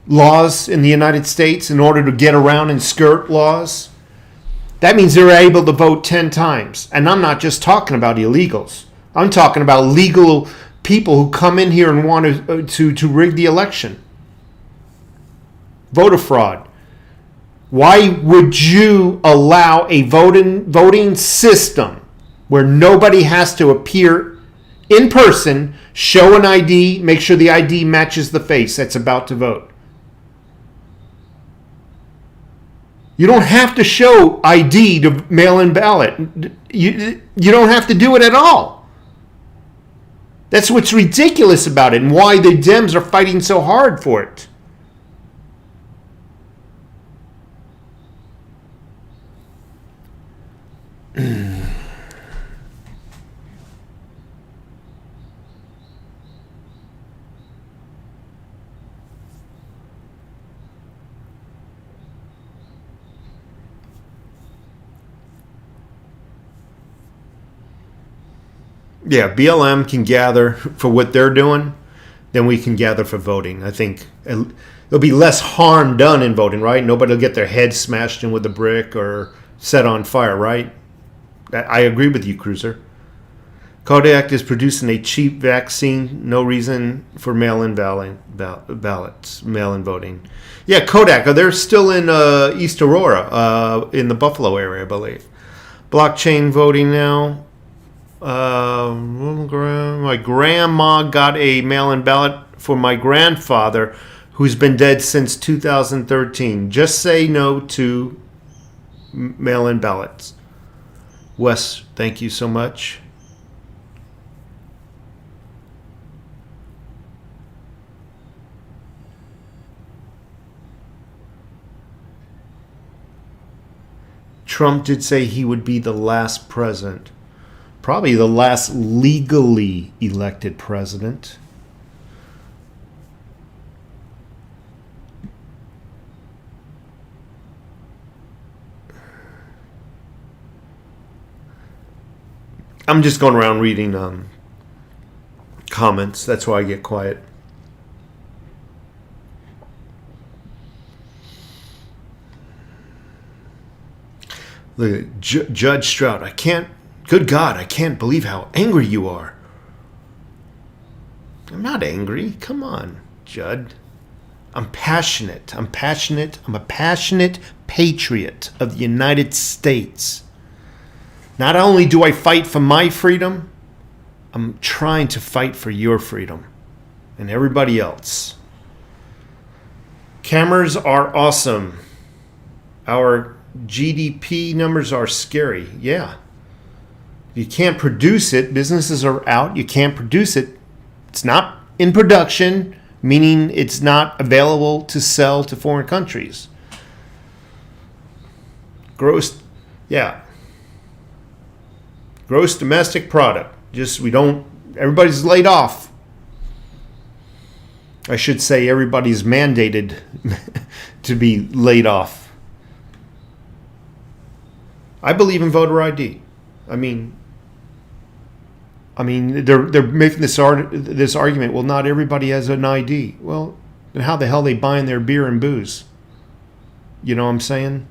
laws in the United States, in order to get around and skirt laws. That means they're able to vote 10 times. And I'm not just talking about illegals. I'm talking about legal people who come in here and want to rig the election. Voter fraud. Why would you allow a voting system where nobody has to appear in person, show an ID, make sure the ID matches the face that's about to vote? You don't have to show ID to mail in ballot. You don't have to do it at all. That's what's ridiculous about it and why the Dems are fighting so hard for it. Yeah, BLM can gather for what they're doing, then we can gather for voting. I think there'll be less harm done in voting, right? Nobody will get their head smashed in with a brick or set on fire, right? I agree with you, Cruiser. Kodak is producing a cheap vaccine. No reason for mail-in ballots, mail-in voting. Yeah, Kodak. They're still in East Aurora, in the Buffalo area, I believe. Blockchain voting now. My grandma got a mail-in ballot for my grandfather, who's been dead since 2013. Just say no to mail-in ballots. Wes, thank you so much. Trump did say he would be the last president. Probably the last legally elected president. I'm just going around reading comments. That's why I get quiet. Look at Judge Stroud. Good God, I can't believe how angry you are. I'm not angry. Come on, Judd. I'm passionate. I'm a passionate patriot of the United States. Not only do I fight for my freedom, I'm trying to fight for your freedom and everybody else. Cameras are awesome. Our GDP numbers are scary. Yeah. You can't produce it. Businesses are out. You can't produce it. It's not in production, meaning it's not available to sell to foreign countries. Gross domestic product. Everybody's laid off. I should say everybody's mandated to be laid off. I believe in voter ID. I mean, they're making this argument. Well, not everybody has an ID. Well, then how the hell are they buying their beer and booze? You know what I'm saying?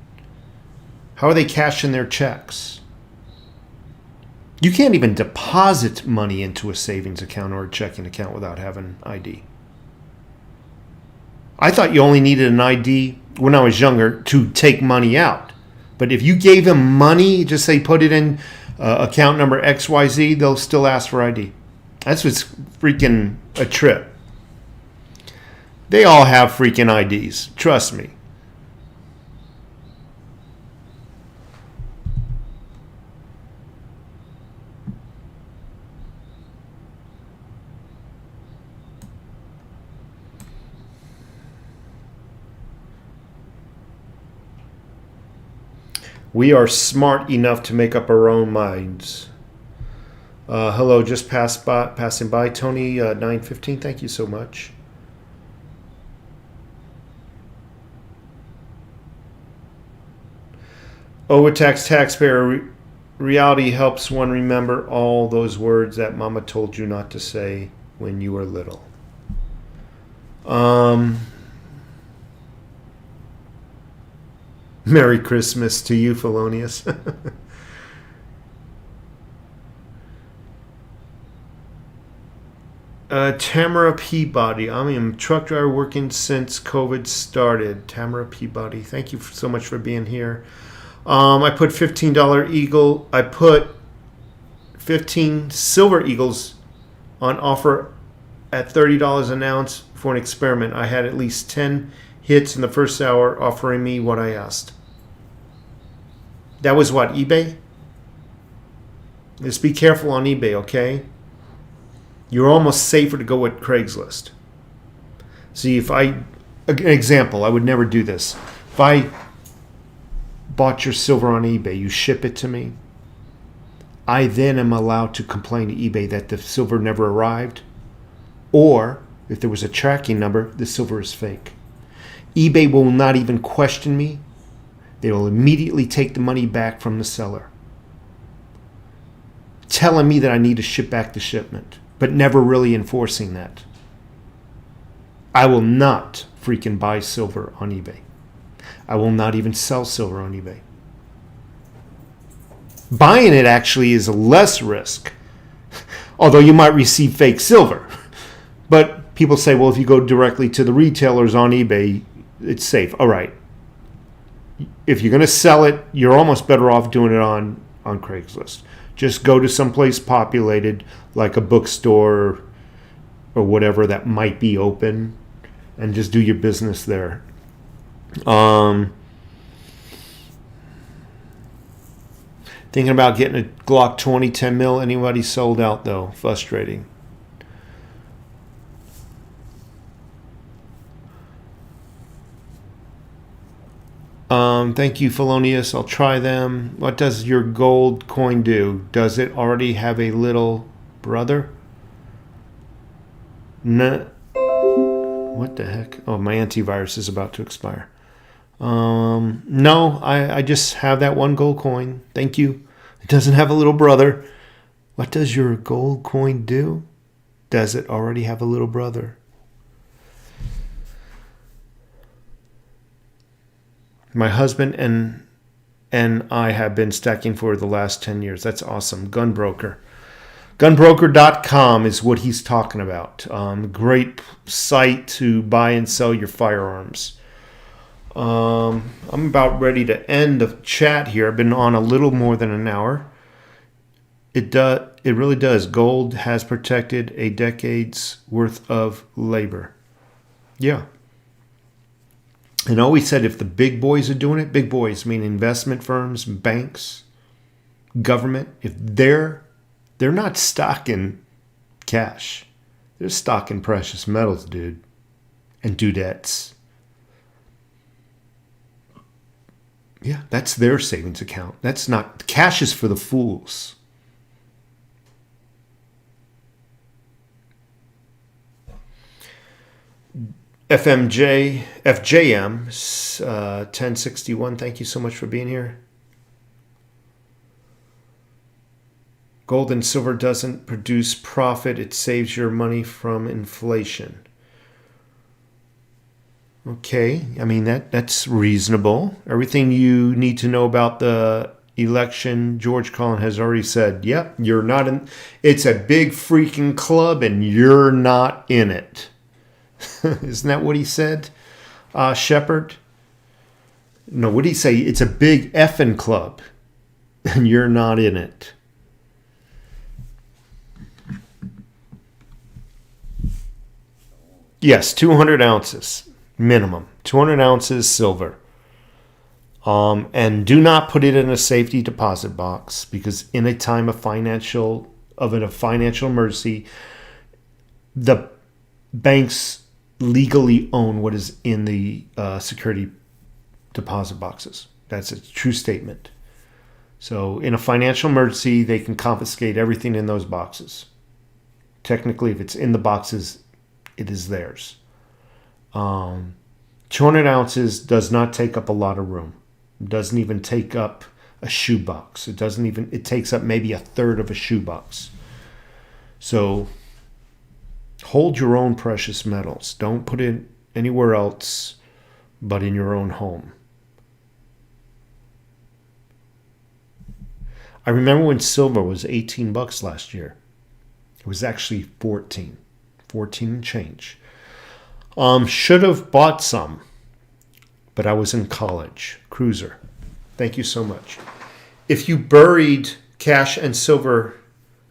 How are they cashing their checks? You can't even deposit money into a savings account or a checking account without having ID. I thought you only needed an ID when I was younger to take money out. But if you gave them money, just say put it in account number XYZ, they'll still ask for ID. That's what's freaking a trip. They all have freaking IDs. Trust me. We are smart enough to make up our own minds. Hello, just passing by. Tony, 915, thank you so much. Overtaxed taxpayer. Reality helps one remember all those words that mama told you not to say when you were little. Merry Christmas to you, Felonious. Tamara Peabody. I'm a truck driver working since COVID started. Tamara Peabody. Thank you so much for being here. I put $15 Eagle. I put 15 Silver Eagles on offer at $30 an ounce for an experiment. I had at least 10 hits in the first hour offering me what I asked. That was what, eBay? Just be careful on eBay, okay? You're almost safer to go with Craigslist. See, an example, I would never do this. If I bought your silver on eBay, you ship it to me, I then am allowed to complain to eBay that the silver never arrived, or if there was a tracking number, the silver is fake. eBay will not even question me. They will immediately take the money back from the seller, telling me that I need to ship back the shipment, but never really enforcing that. I will not freaking buy silver on eBay. I will not even sell silver on eBay. Buying it actually is less risk, although you might receive fake silver. But people say, well, if you go directly to the retailers on eBay, it's safe. All right. If you're going to sell it, you're almost better off doing it on Craigslist. Just go to someplace populated, like a bookstore or whatever that might be open, and just do your business there. Thinking about getting a Glock 20 10 mil. Anybody sold out though? Frustrating. Thank you, Felonious. I'll try them. What does your gold coin do? Does it already have a little brother? No. What the heck? Oh, my antivirus is about to expire. No, I just have that one gold coin. Thank you. It doesn't have a little brother. What does your gold coin do? Does it already have a little brother? My husband and I have been stacking for the last 10 years. That's awesome. Gunbroker. Gunbroker.com is what he's talking about. Great site to buy and sell your firearms. I'm about ready to end the chat here. I've been on a little more than an hour. It really does. Gold has protected a decade's worth of labor. Yeah. And I always said if the big boys are doing it, big boys mean investment firms, banks, government, if they're not stocking cash. They're stocking precious metals, dude, and dudettes. Yeah, that's their savings account. That's not, cash is for the fools. FJM 1061, thank you so much for being here. Gold and silver doesn't produce profit. It saves your money from inflation. Okay, I mean, that's reasonable. Everything you need to know about the election, George Carlin has already said, yep, you're not in. It's a big freaking club and you're not in it. Isn't that what he said, Shepard? No, what did he say? It's a big effing club and you're not in it. Yes, 200 ounces minimum. 200 ounces silver. And do not put it in a safety deposit box, because in a time of financial emergency, the banks legally own what is in the security deposit boxes. That's a true statement. So in a financial emergency, they can confiscate everything in those boxes. Technically, if it's in the boxes, it is theirs. 200 ounces does not take up a lot of room. It doesn't even take up a shoebox. It takes up maybe a third of a shoebox. So hold your own precious metals. Don't put it anywhere else but in your own home. I remember when silver was $18 last year. It was actually 14 and change. Should have bought some, but I was in college. Cruiser. Thank you so much. If you buried cash and silver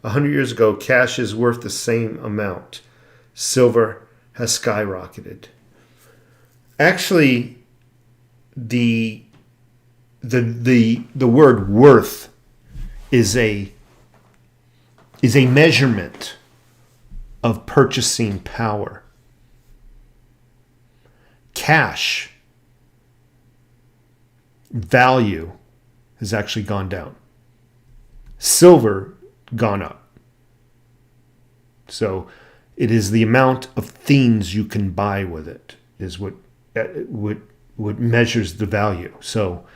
100 years ago, cash is worth the same amount. Silver has skyrocketed. Actually, the word worth is a measurement of purchasing power. Cash value has actually gone down. Silver gone up. So it is the amount of things you can buy with it is what measures the value. So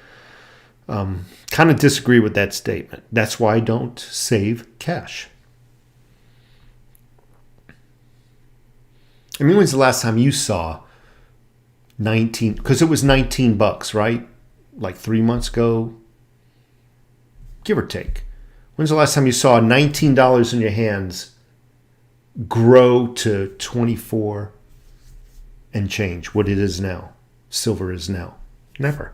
kind of disagree with that statement. That's why I don't save cash. I mean, when's the last time you saw 19? Because it was $19, right? Like 3 months ago, give or take. When's the last time you saw $19 in your hands grow to 24 and change what it is now? Silver is now. Never.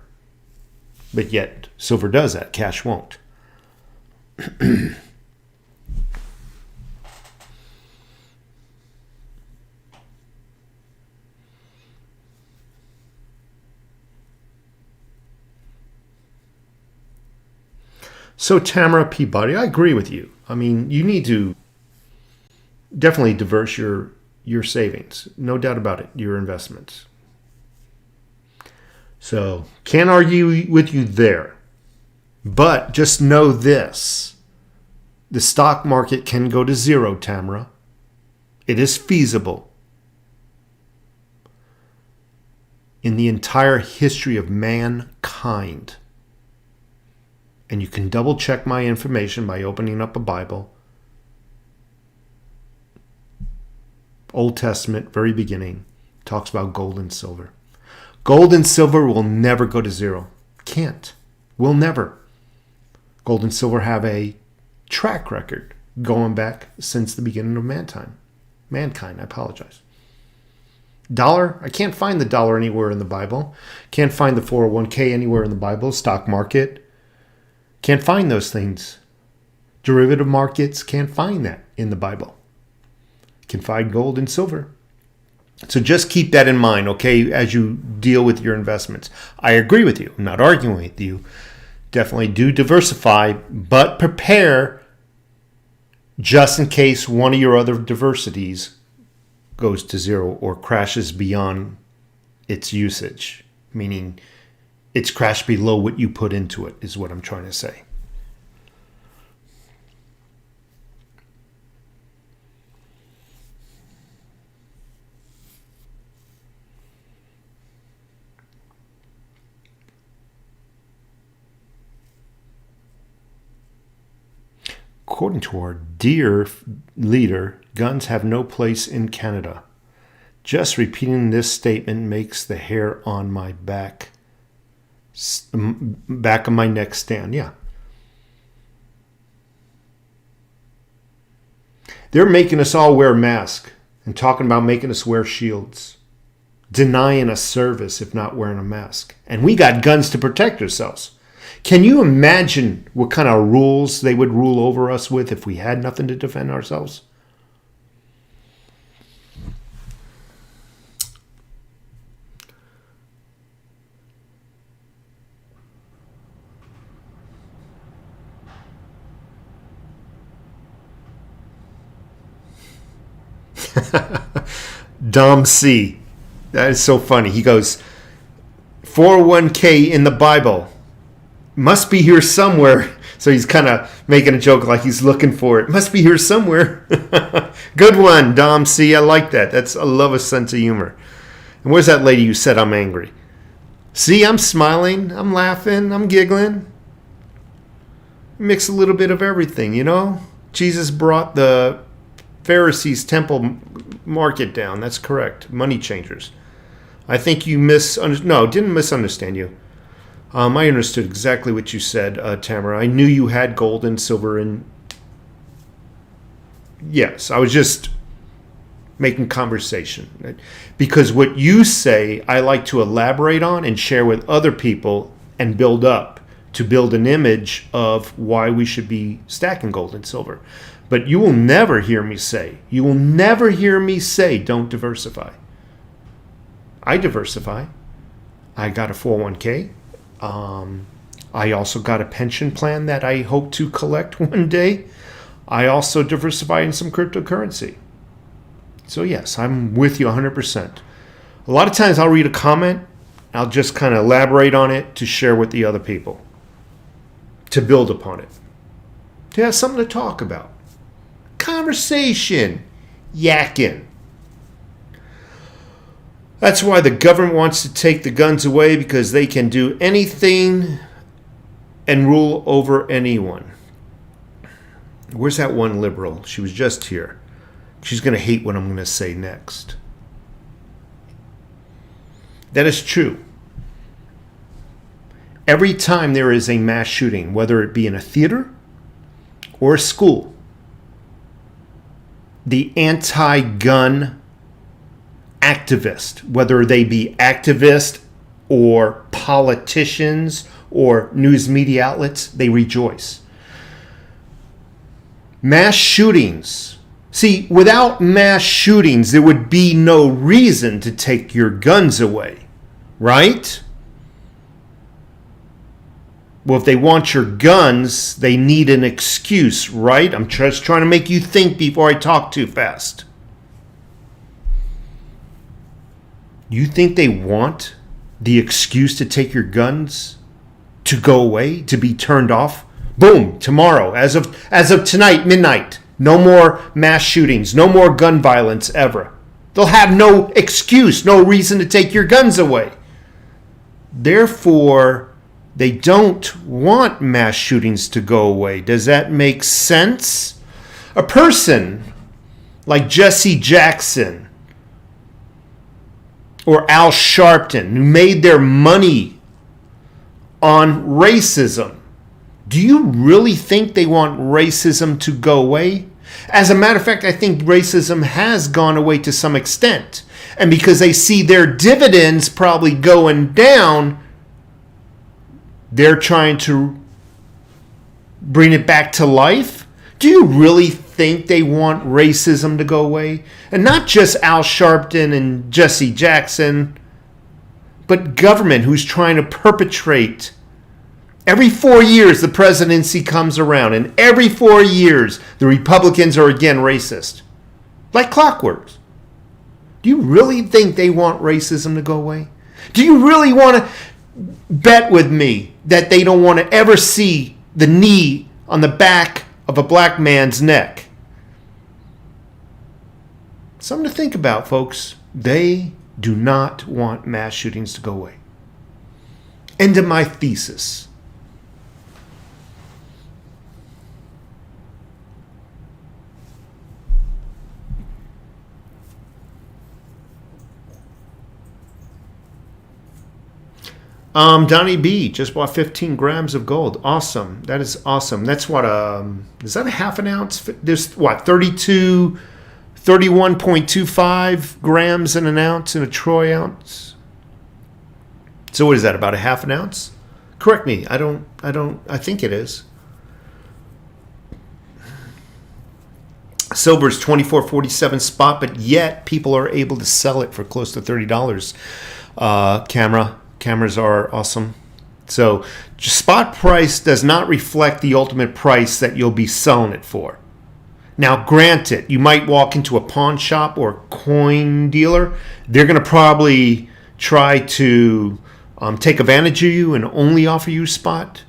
But yet, silver does that. Cash won't. So Tamara Peabody, I agree with you. I mean, you need to definitely diverse your savings. No doubt about it, your investments. So can't argue with you there. But just know this. The stock market can go to zero, Tamara. It is feasible. In the entire history of mankind. And you can double check my information by opening up a Bible. Old Testament, very beginning, talks about gold and silver. Gold and silver will never go to zero. Can't. Will never. Gold and silver have a track record going back since the beginning of mankind, I apologize. Dollar, I can't find the dollar anywhere in the Bible. Can't find the 401k anywhere in the Bible. Stock market. Can't find those things. Derivative markets, can't find that in the Bible. Can find gold and silver. So just keep that in mind, okay, as you deal with your investments. I agree with you. I'm not arguing with you. Definitely do diversify, but prepare just in case one of your other diversities goes to zero or crashes beyond its usage, meaning it's crashed below what you put into it, is what I'm trying to say. According to our dear leader, guns have no place in Canada. Just repeating this statement makes the hair on my back of my neck stand. Yeah. They're making us all wear masks and talking about making us wear shields. Denying us service if not wearing a mask. And we got guns to protect ourselves. Can you imagine what kind of rules they would rule over us with if we had nothing to defend ourselves? Dom C. That is so funny. He goes, 401k in the Bible. Must be here somewhere. So he's kind of making a joke like he's looking for it. Must be here somewhere. Good one, Dom C. I like that. I love a sense of humor. And where's that lady who said I'm angry? See, I'm smiling, I'm laughing, I'm giggling. Mix a little bit of everything, you know? Jesus brought the Pharisees' temple market down. That's correct. Money changers. I think you didn't misunderstand you. I understood exactly what you said, Tamara. I knew you had gold and silver and... Yes, I was just making conversation. Right? Because what you say, I like to elaborate on and share with other people and build up to build an image of why we should be stacking gold and silver. But you will never hear me say, don't diversify. I diversify. I got a 401k. I also got a pension plan that I hope to collect one day. I also diversify in some cryptocurrency. So yes, I'm with you 100%. A lot of times I'll read a comment. I'll just kind of elaborate on it to share with the other people. To build upon it. To have something to talk about. Conversation. Yakking. That's why the government wants to take the guns away, because they can do anything and rule over anyone. Where's that one liberal? She was just here. She's going to hate what I'm going to say next. That is true. Every time there is a mass shooting, whether it be in a theater or a school, the anti-gun activist, whether they be activists or politicians or news media outlets, they rejoice. Mass shootings. See, without mass shootings, there would be no reason to take your guns away, right? Well, if they want your guns, they need an excuse, right? I'm just trying to make you think before I talk too fast. You think they want the excuse to take your guns to go away, to be turned off? Boom, tomorrow, as of tonight, midnight, no more mass shootings, no more gun violence ever. They'll have no excuse, no reason to take your guns away. Therefore, they don't want mass shootings to go away. Does that make sense? A person like Jesse Jackson or Al Sharpton, who made their money on racism, do you really think they want racism to go away? As a matter of fact, I think racism has gone away to some extent. And because they see their dividends probably going down, they're trying to bring it back to life. Do you really think they want racism to go away? And not just Al Sharpton and Jesse Jackson, but government who's trying to perpetrate. Every 4 years, the presidency comes around, and every 4 years, the Republicans are again racist. Like clockwork. Do you really think they want racism to go away? Do you really want to bet with me that they don't want to ever see the knee on the back of a black man's neck? Something to think about, folks. They do not want mass shootings to go away. End of my thesis. Donnie B just bought 15 grams of gold. Awesome. That is awesome. That's what, is that a half an ounce? There's what, 31.25 grams in an ounce in a troy ounce? So what is that, about a half an ounce? Correct me. I think it is. Silver's $24.47 spot, but yet people are able to sell it for close to $30. Cameras are awesome. So spot price does not reflect the ultimate price that you'll be selling it for. Now, granted, you might walk into a pawn shop or coin dealer. They're going to probably try to take advantage of you and only offer you spot.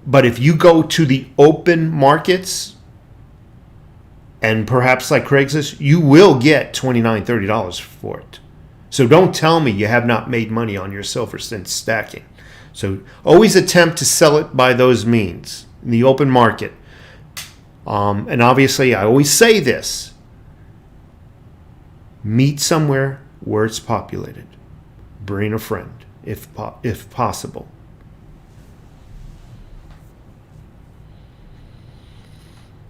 But if you go to the open markets, and perhaps like Craigslist, you will get $29, $30 for it. So don't tell me you have not made money on your silver since stacking. So always attempt to sell it by those means in the open market. And obviously, I always say this. Meet somewhere where it's populated. Bring a friend, if possible.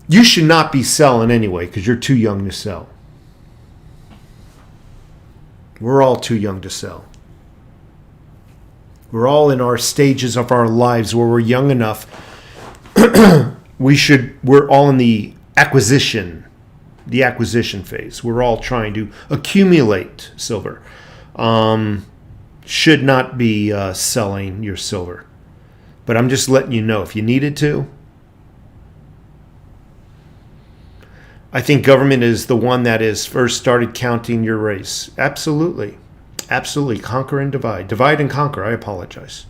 You should not be selling anyway because you're too young to sell. We're all too young to sell. We're all in our stages of our lives where we're young enough. We're all in the acquisition phase. We're all trying to accumulate silver. Should not be selling your silver. But I'm just letting you know if you needed to. I think government is the one that is first started counting your race. Absolutely. Absolutely. Conquer and divide. Divide and conquer. I apologize.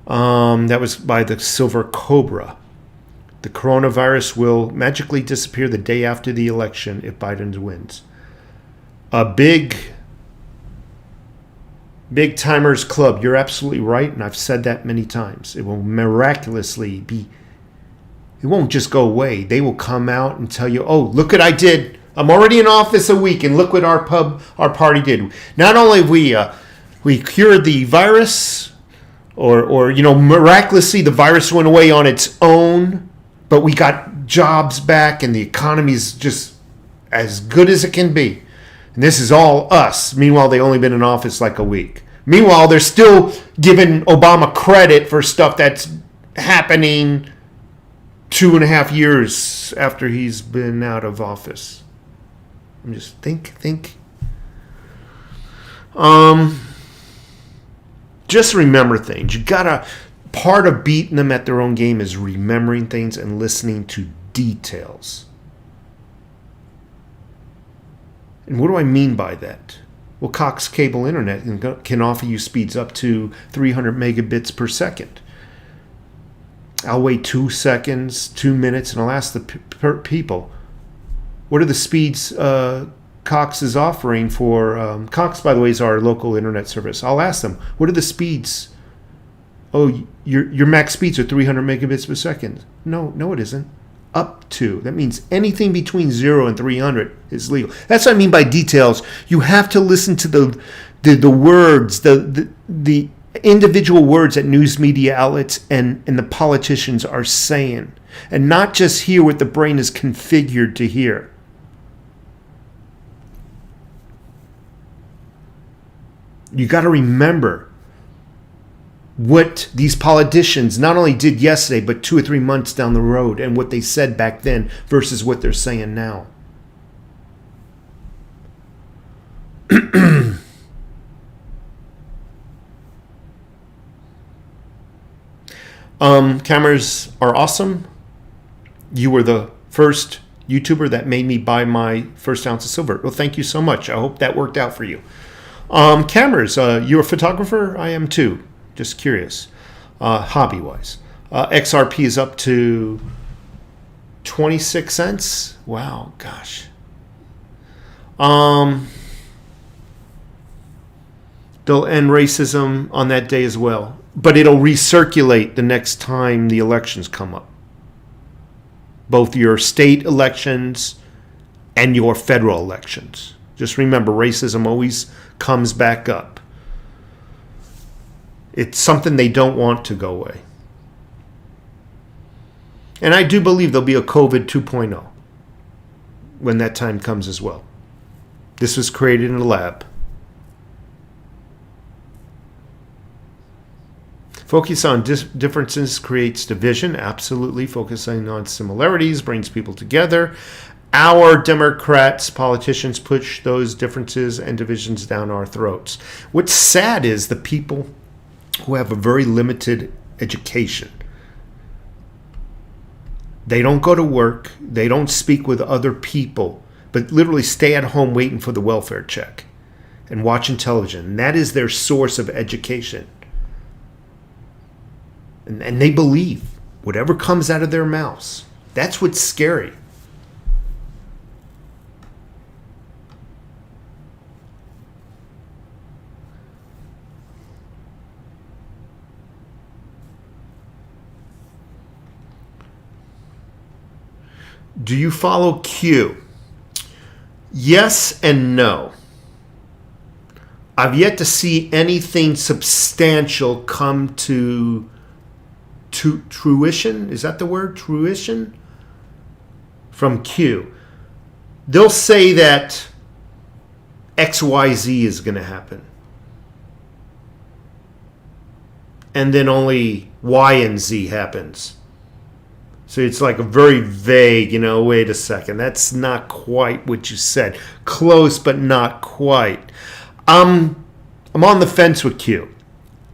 That was by the Silver Cobra. The coronavirus will magically disappear the day after the election if Biden wins. A big timers club. You're absolutely right, and I've said that many times. It will miraculously be. It won't just go away. They will come out and tell you, "Oh, look what I did. I'm already in office a week, and look what our party did. Not only have we cured the virus, or miraculously the virus went away on its own, but we got jobs back, and the economy's just as good as it can be. And this is all us. Meanwhile, they only been in office like a week. Meanwhile, they're still giving Obama credit for stuff that's happening 2.5 years after he's been out of office. I'm just think. Just remember things. Part of beating them at their own game is remembering things and listening to details. And what do I mean by that? Well, Cox Cable Internet can offer you speeds up to 300 megabits per second. I'll wait 2 seconds, 2 minutes, and I'll ask the people, what are the speeds Cox is offering for... Cox, by the way, is our local internet service. I'll ask them, what are the speeds? Oh, your max speeds are 300 megabits per second. No, it isn't. Up to. That means anything between 0 and 300 is legal. That's what I mean by details. You have to listen to the words, the individual words that news media outlets and the politicians are saying, and not just hear what the brain is configured to hear. You got to remember what these politicians not only did yesterday, but 2 or 3 months down the road, and what they said back then versus what they're saying now. Cameras are awesome. You were the first YouTuber that made me buy my first ounce of silver. Well, thank you so much. I hope that worked out for you. Cameras, you're a photographer? I am too. Just curious. Hobby-wise. XRP is up to 26 cents. Wow, gosh. They'll end racism on that day as well. But it'll recirculate the next time the elections come up. Both your state elections and your federal elections. Just remember, racism always comes back up. It's something they don't want to go away. And I do believe there'll be a COVID 2.0 when that time comes as well. This was created in a lab. Focus on differences creates division. Absolutely. Focusing on similarities brings people together. Our Democrats, politicians, push those differences and divisions down our throats. What's sad is the people who have a very limited education. They don't go to work. They don't speak with other people, but literally stay at home waiting for the welfare check and watching television. And that is their source of education. And they believe whatever comes out of their mouths. That's what's scary. Do you follow Q? Yes and no. I've yet to see anything substantial come to fruition. Is that the word? Fruition? From Q. They'll say that XYZ is going to happen. And then only Y and Z happens. So it's like a very vague, wait a second. That's not quite what you said. Close, but not quite. I'm on the fence with Q.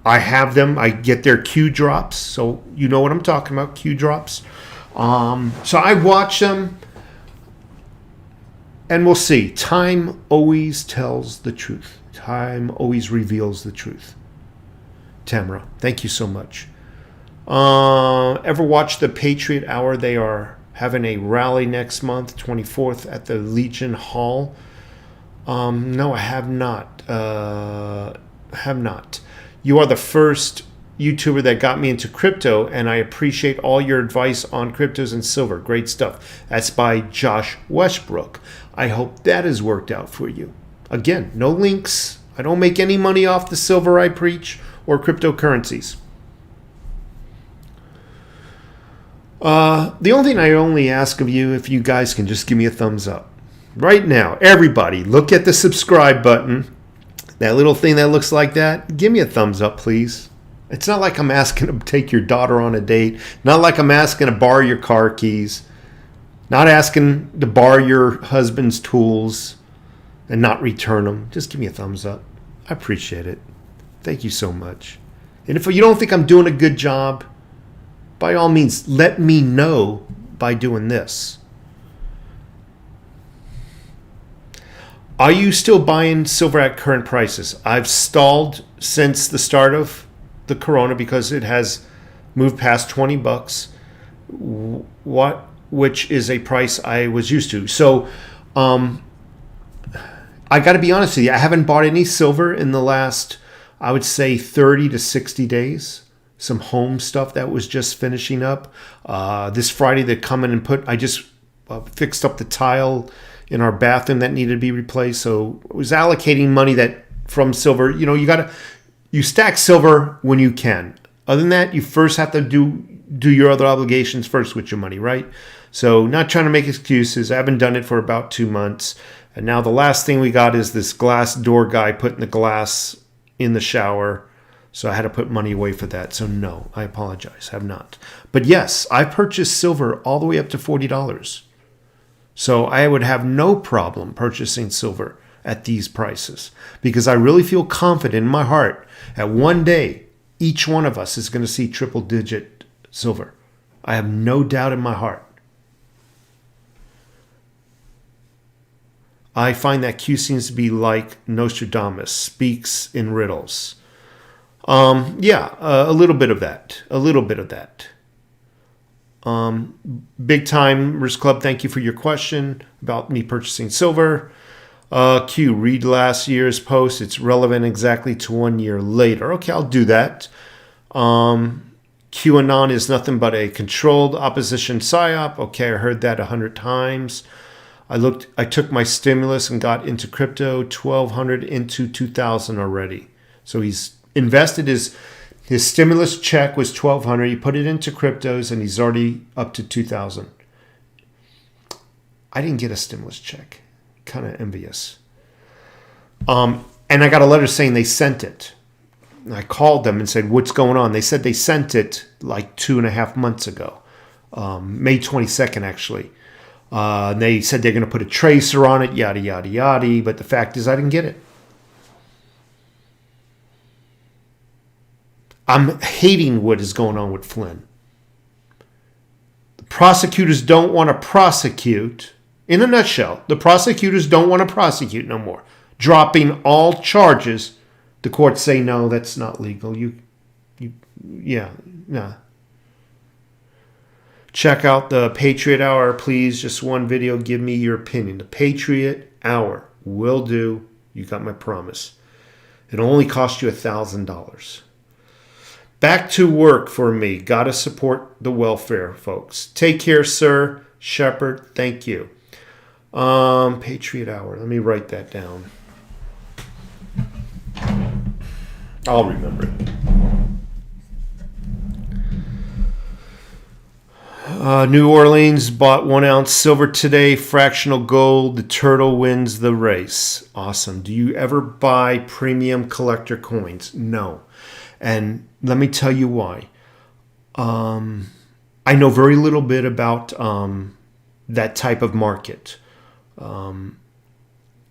I have them. I get their Q drops. So you know what I'm talking about, Q drops. So I watch them. And we'll see. Time always tells the truth. Time always reveals the truth. Tamara, thank you so much. Ever watch the Patriot Hour? They are having a rally next month, 24th, at the Legion Hall. No, I have not. You are the first YouTuber that got me into crypto, and I appreciate all your advice on cryptos and silver. Great stuff. That's by Josh Westbrook. I hope that has worked out for you. Again, no links. I don't make any money off the silver I preach or cryptocurrencies. The only thing I only ask of you, if you guys can just give me a thumbs up. Right now, everybody, look at the subscribe button. That little thing that looks like that. Give me a thumbs up, please. It's not like I'm asking to take your daughter on a date. Not like I'm asking to borrow your car keys. Not asking to borrow your husband's tools and not return them. Just give me a thumbs up. I appreciate it. Thank you so much. And if you don't think I'm doing a good job, by all means, let me know by doing this. Are you still buying silver at current prices? I've stalled since the start of the corona because it has moved past $20, which is a price I was used to. So I got to be honest with you. I haven't bought any silver in the last, I would say, 30 to 60 days. Some home stuff that was just finishing up. This Friday they come in and I just fixed up the tile in our bathroom that needed to be replaced. So I was allocating money that from silver. You stack silver when you can. Other than that, you first have to do your other obligations first with your money, right? So not trying to make excuses. I haven't done it for about 2 months. And now the last thing we got is this glass door guy putting the glass in the shower. So I had to put money away for that. So no, I apologize. Have not. But yes, I purchased silver all the way up to $40. So I would have no problem purchasing silver at these prices because I really feel confident in my heart that one day each one of us is going to see triple digit silver. I have no doubt in my heart. I find that Q seems to be like Nostradamus, speaks in riddles. A little bit of that. Big Timers Club, thank you for your question about me purchasing silver. Q, read last year's post. It's relevant exactly to 1 year later. Okay, I'll do that. QAnon is nothing but a controlled opposition psyop. Okay, I heard that 100 times. I took my stimulus and got into crypto, 1,200 into 2,000 already. So he's invested his stimulus check was 1,200. He put it into cryptos and he's already up to 2,000. I didn't get a stimulus check. Kind of envious. And I got a letter saying they sent it. And I called them and said, what's going on? They said they sent it like 2.5 months ago. May 22nd, actually. And they said they're going to put a tracer on it, yada, yada, yada. But the fact is I didn't get it. I'm hating what is going on with Flynn. The prosecutors don't want to prosecute. In a nutshell, the prosecutors don't want to prosecute no more. Dropping all charges. The courts say, no, that's not legal. check out the Patriot Hour, please. Just one video. Give me your opinion. The Patriot Hour will do. You got my promise. It'll only cost you $1,000. Back to work for me. Got to support the welfare, folks. Take care, sir. Shepard, thank you. Patriot Hour. Let me write that down. I'll remember it. New Orleans bought 1 ounce silver today, fractional gold. The turtle wins the race. Awesome. Do you ever buy premium collector coins? No. And let me tell you why. I know very little bit about that type of market.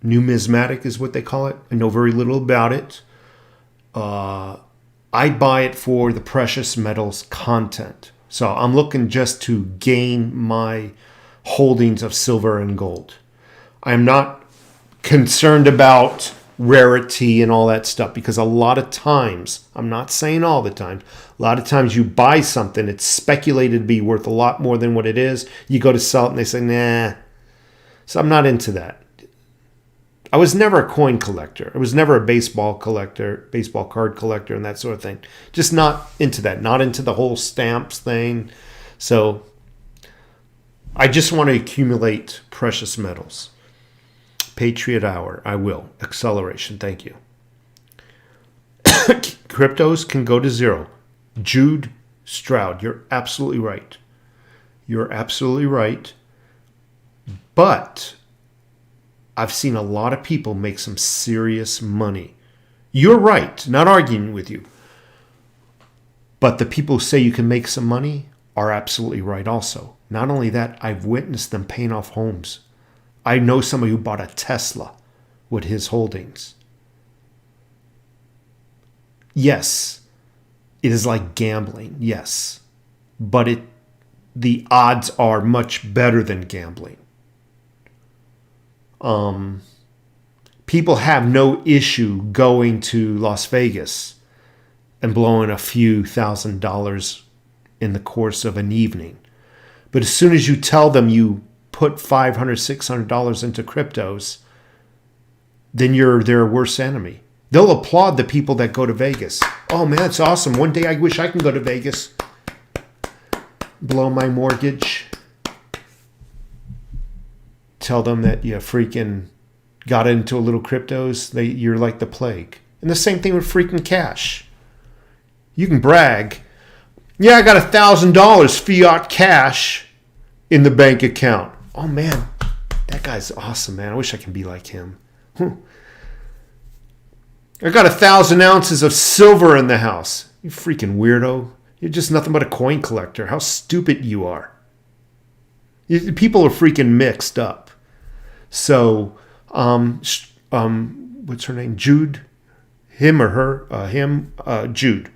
Numismatic is what they call it. I know very little about it. I buy it for the precious metals content. So I'm looking just to gain my holdings of silver and gold. I'm not concerned about rarity and all that stuff, because a lot of times, I'm not saying all the time, a lot of times you buy something, it's speculated to be worth a lot more than what it is. You go to sell it and they say, nah. So I'm not into that. I was never a coin collector. I was never a baseball collector, baseball card collector, and that sort of thing. Just not into that. Not into the whole stamps thing. So I just want to accumulate precious metals. Patriot Hour. I will. Acceleration. Thank you. Cryptos can go to zero. Jude Stroud. You're absolutely right. You're absolutely right. But I've seen a lot of people make some serious money. You're right. Not arguing with you. But the people who say you can make some money are absolutely right also. Not only that, I've witnessed them paying off homes. I know somebody who bought a Tesla with his holdings. Yes, it is like gambling. Yes. But the odds are much better than gambling. People have no issue going to Las Vegas and blowing a few $1,000s in the course of an evening. But as soon as you tell them you put $500, $600 into cryptos, then you're their worst enemy. They'll applaud the people that go to Vegas. Oh man, it's awesome. One day I wish I can go to Vegas. Blow my mortgage. Tell them that you freaking got into a little cryptos. You're like the plague. And the same thing with freaking cash. You can brag. Yeah, I got $1,000 fiat cash in the bank account. Oh man, that guy's awesome, man. I wish I could be like him. I got 1,000 ounces of silver in the house. You freaking weirdo. You're just nothing but a coin collector. How stupid you are. People are freaking mixed up. So, what's her name? Jude? Him or her? Him? Jude.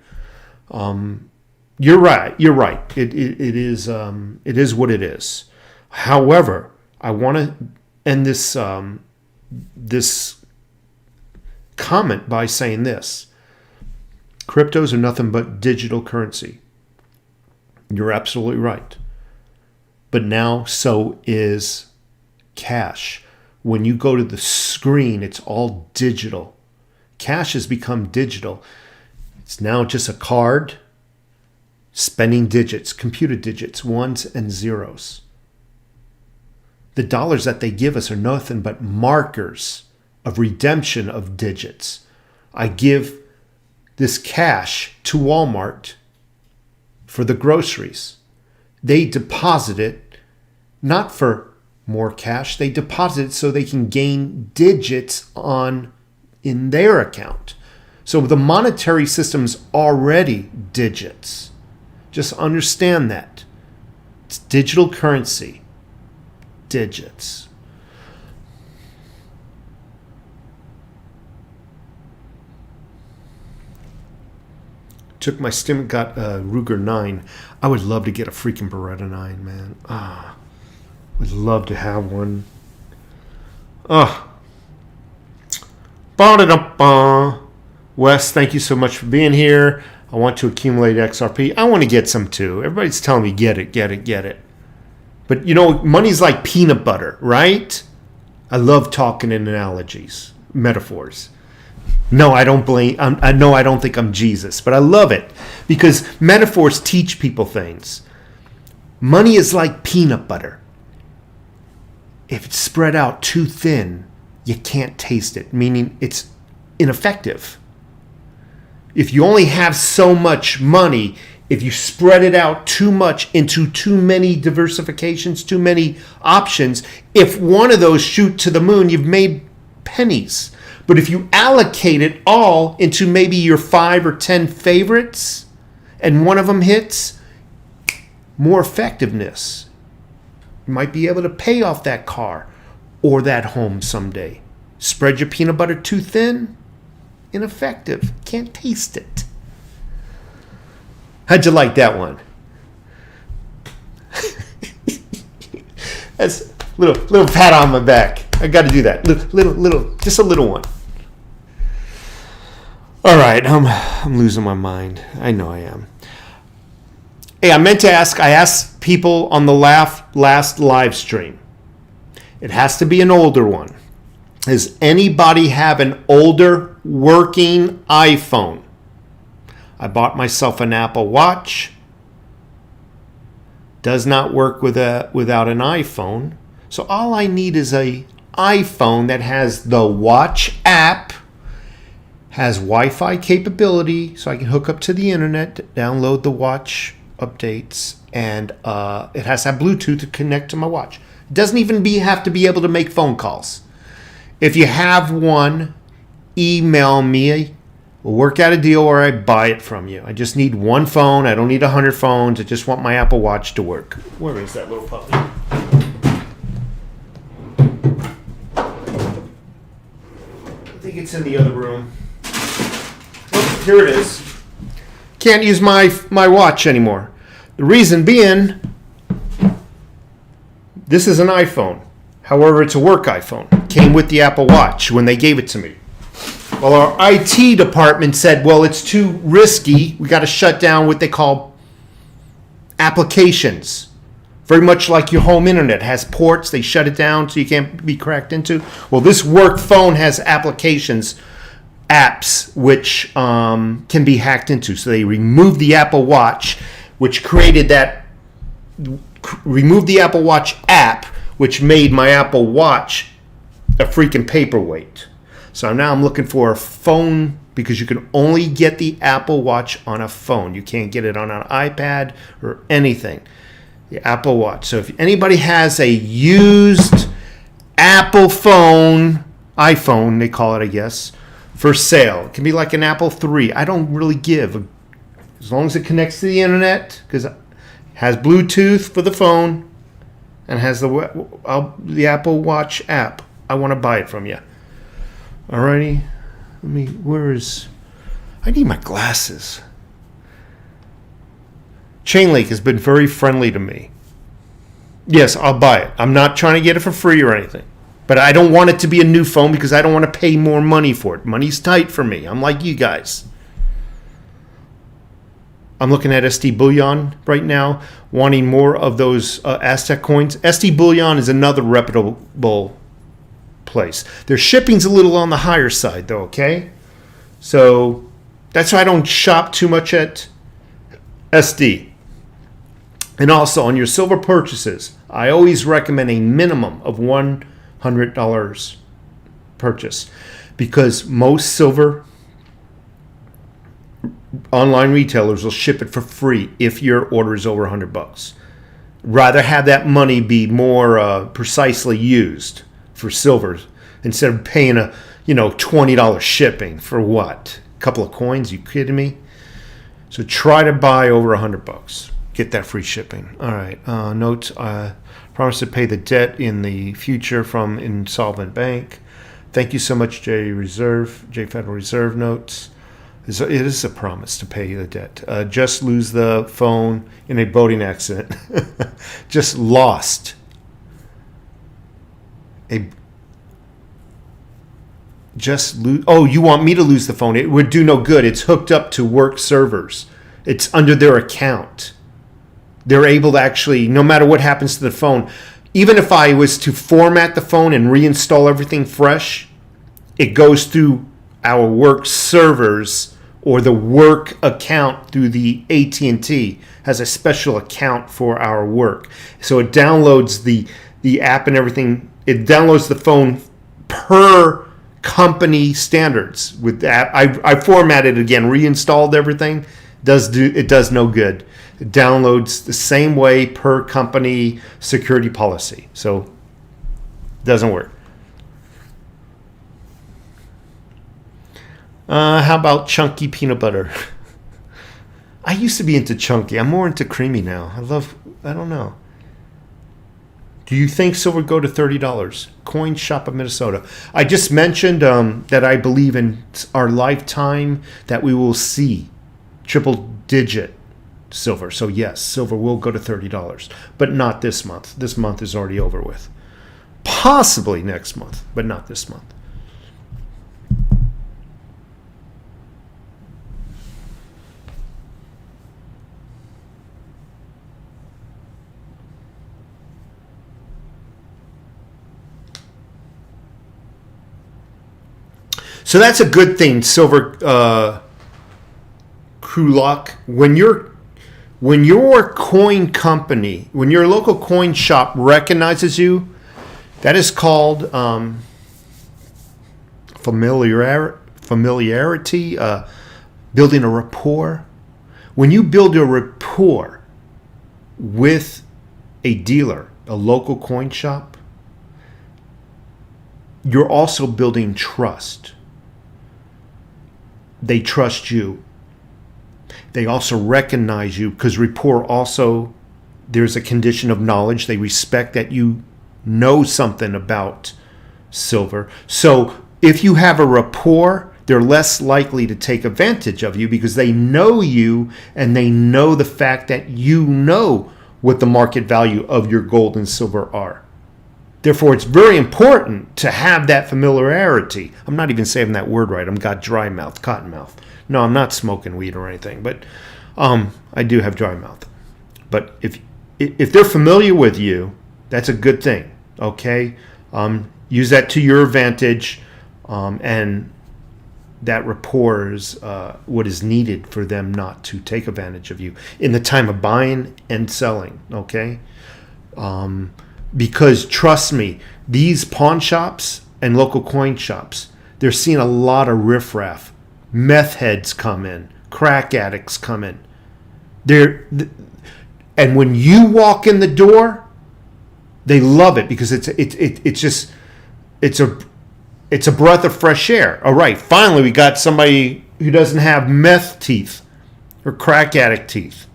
You're right. You're right. It is what it is. However, I want to end this this comment by saying this. Cryptos are nothing but digital currency. You're absolutely right. But now so is cash. When you go to the screen, it's all digital. Cash has become digital. It's now just a card, spending digits, computer digits, ones and zeros. The dollars that they give us are nothing but markers of redemption of digits. I give this cash to Walmart for the groceries. They deposit it not for more cash. They deposit it so they can gain digits in their account. So the monetary system's already digits. Just understand that. It's digital currency. Digits. Took my stim, got a Ruger 9. I would love to get a freaking Beretta 9, man. Would love to have one. Ba-da-da-ba. Wes, thank you so much for being here. I want to accumulate XRP. I want to get some too. Everybody's telling me get it, get it, get it. But you know, money's like peanut butter, right? I love talking in analogies, metaphors. No, I don't blame. I know I don't think I'm Jesus, but I love it because metaphors teach people things. Money is like peanut butter. If it's spread out too thin, you can't taste it, meaning it's ineffective. If you only have so much money, if you spread it out too much into too many diversifications, too many options, if one of those shoot to the moon, you've made pennies. But if you allocate it all into maybe your 5 or 10 favorites and one of them hits, more effectiveness. You might be able to pay off that car or that home someday. Spread your peanut butter too thin, ineffective. Can't taste it. How'd you like that one? That's a little pat on my back. I got to do that. Little, just a little one. All right, I'm losing my mind. I know I am. Hey, I meant to ask. I asked people on the last live stream. It has to be an older one. Does anybody have an older working iPhone? I bought myself an Apple Watch. Does not work without an iPhone. So all I need is a iPhone that has the Watch app, has Wi-Fi capability, so I can hook up to the internet, download the Watch updates, and it has to have Bluetooth to connect to my watch. It doesn't even have to be able to make phone calls. If you have one, email me. We'll work out a deal or I buy it from you. I just need one phone. I don't need 100 phones. I just want my Apple Watch to work. Where is that little puppy? I think it's in the other room. Oh, here it is. Can't use my watch anymore. The reason being, this is an iPhone. However, it's a work iPhone. Came with the Apple Watch when they gave it to me. Well, our IT department said, well, it's too risky. We got to shut down what they call applications. Very much like your home internet has ports. They shut it down so you can't be cracked into. Well, this work phone has applications, apps, which can be hacked into. So they removed the Apple Watch, which removed the Apple Watch app, which made my Apple Watch a freaking paperweight. So now I'm looking for a phone because you can only get the Apple Watch on a phone. You can't get it on an iPad or anything. The Apple Watch. So if anybody has a used Apple phone, iPhone they call it, I guess, for sale. It can be like an Apple III. I don't really give. As long as it connects to the internet, because it has Bluetooth for the phone and has the Apple Watch app. I want to buy it from you. Alrighty. I need my glasses. Chainlink has been very friendly to me. Yes, I'll buy it. I'm not trying to get it for free or anything. But I don't want it to be a new phone because I don't want to pay more money for it. Money's tight for me. I'm like you guys. I'm looking at SD Bullion right now, wanting more of those Aztec coins. SD Bullion is another reputable place. Their shipping's a little on the higher side, though, okay? So that's why I don't shop too much at SD. And also, on your silver purchases, I always recommend a minimum of $100 purchase because most silver online retailers will ship it for free if your order is over $100. Rather have that money be more precisely used for silver instead of paying a $20 shipping for what? A couple of coins? You kidding me? So try to buy over $100. Get that free shipping. All right. Note: promise to pay the debt in the future from insolvent bank. Thank you so much, J Federal Reserve notes. It is a promise to pay the debt. Just lose the phone in a boating accident. Just lost. just lose? Oh, you want me to lose the phone? It would do no good. It's hooked up to work servers. It's under their account. They're able to actually, no matter what happens to the phone, even if I was to format the phone and reinstall everything fresh, it goes through our work servers or the work account through the AT&T has a special account for our work. So it downloads the app and everything. It downloads the phone per company standards with the app. I formatted it again, reinstalled everything. It does no good. It downloads the same way per company security policy. So it doesn't work. How about chunky peanut butter? I used to be into chunky. I'm more into creamy now. I don't know. Do you think silver go to $30? Coin shop of Minnesota. I just mentioned that I believe in our lifetime that we will see triple digit silver. So yes, silver will go to $30, but not this month. This month is already over with. Possibly next month, but not this month. So that's a good thing, Silver Krulak. When your coin company, when your local coin shop recognizes you, that is called familiarity, building a rapport. When you build a rapport with a dealer, a local coin shop, you're also building trust. They trust you. They also recognize you because rapport also, there's a condition of knowledge. They respect that you know something about silver. So if you have a rapport, they're less likely to take advantage of you because they know you and they know the fact that you know what the market value of your gold and silver are. Therefore, it's very important to have that familiarity. I'm not even saying that word right. I've got dry mouth, cotton mouth. No, I'm not smoking weed or anything, but I do have dry mouth. But if they're familiar with you, that's a good thing, okay? Use that to your advantage, and that rapport is what is needed for them not to take advantage of you in the time of buying and selling, okay? Because trust me, these pawn shops and local coin shops, they're seeing a lot of riffraff. Meth heads come in, crack addicts come in. And when you walk in the door, they love it because it's a breath of fresh air. All right, finally we got somebody who doesn't have meth teeth or crack addict teeth.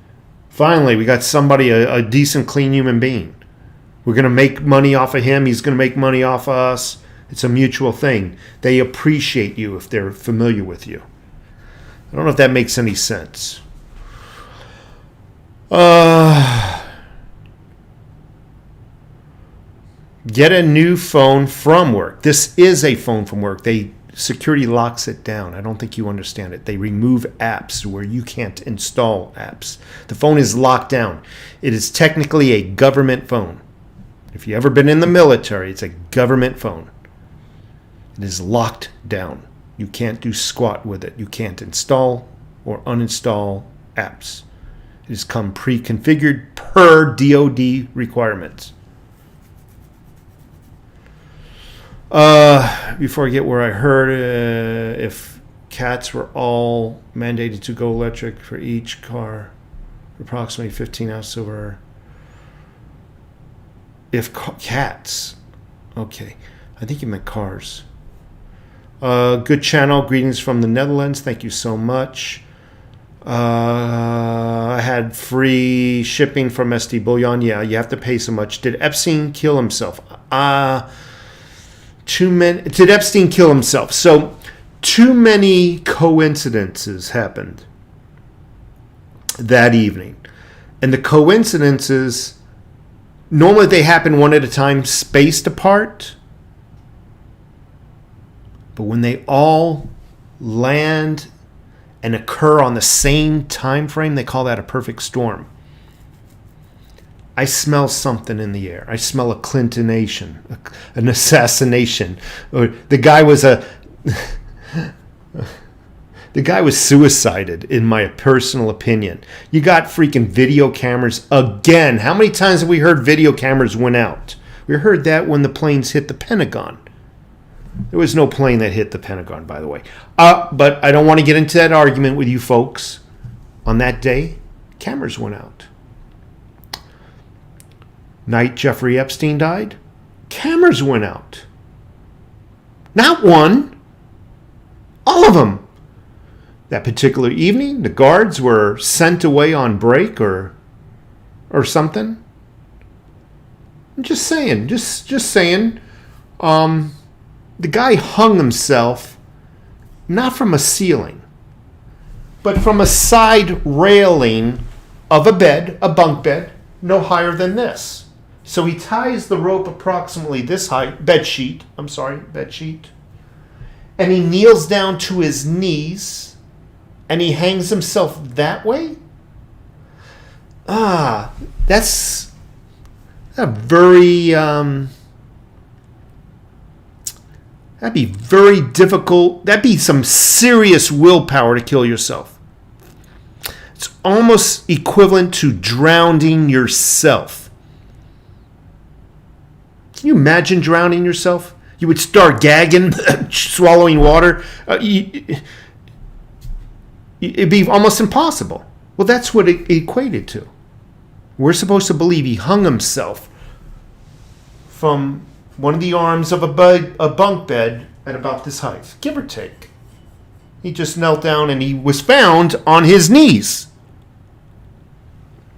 Finally, we got somebody, a decent, clean human being. We're going to make money off of him. He's going to make money off of us. It's a mutual thing. They appreciate you if they're familiar with you. I don't know if that makes any sense. Get a new phone from work. This is a phone from work. Security locks it down. I don't think you understand it. They remove apps where you can't install apps. The phone is locked down. It is technically a government phone. If you've ever been in the military, it's a government phone. It is locked down. You can't do squat with it. You can't install or uninstall apps. It has come pre-configured per DoD requirements. Before I get where I heard, if cats were all mandated to go electric for each car, approximately 15 ounce silver. If cats, okay, I think you meant cars. Good channel, greetings from the Netherlands. Thank you so much. I had free shipping from SD Bullion. Yeah, you have to pay so much. Did Epstein kill himself? Did Epstein kill himself? So, too many coincidences happened that evening. And the coincidences, normally they happen one at a time, spaced apart. But when they all land and occur on the same time frame, they call that a perfect storm. I smell something in the air. I smell a Clintonation, an assassination. Or the guy was suicided, in my personal opinion. You got freaking video cameras again. How many times have we heard video cameras went out? We heard that when the planes hit the Pentagon. There was no plane that hit the Pentagon, by the way. But I don't want to get into that argument with you folks. On that day, cameras went out. Night Jeffrey Epstein died, cameras went out. Not one, all of them. That particular evening, the guards were sent away on break or something. I'm just saying, just saying. The guy hung himself not from a ceiling, but from a side railing of a bed, a bunk bed, no higher than this. So he ties the rope approximately this height, bed sheet, and he kneels down to his knees, and he hangs himself that way? That's a very, that'd be very difficult. That'd be some serious willpower to kill yourself. It's almost equivalent to drowning yourself. Can you imagine drowning yourself? You would start gagging, swallowing water. It'd be almost impossible. Well, that's what it equated to. We're supposed to believe he hung himself from one of the arms of a bunk bed at about this height, give or take. He just knelt down and he was found on his knees.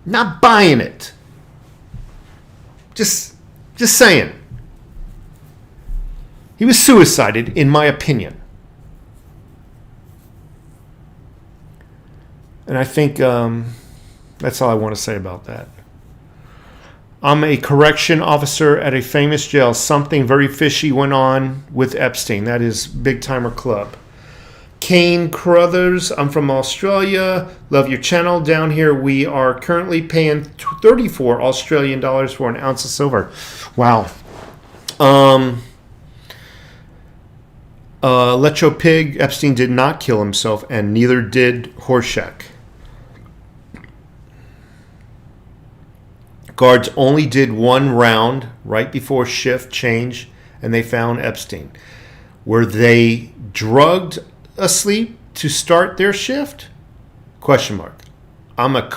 Not buying it. Just saying. He was suicided, in my opinion. And I think that's all I want to say about that. I'm a correction officer at a famous jail. Something very fishy went on with Epstein. That is Big Timer Club. Kane Crothers, I'm from Australia. Love your channel. Down here, we are currently paying 34 Australian dollars for an ounce of silver. Wow. Lecho Pig, Epstein did not kill himself, and neither did Horshak. Guards only did one round right before shift change, and they found Epstein. Were they drugged asleep to start their shift? Question mark. I'm a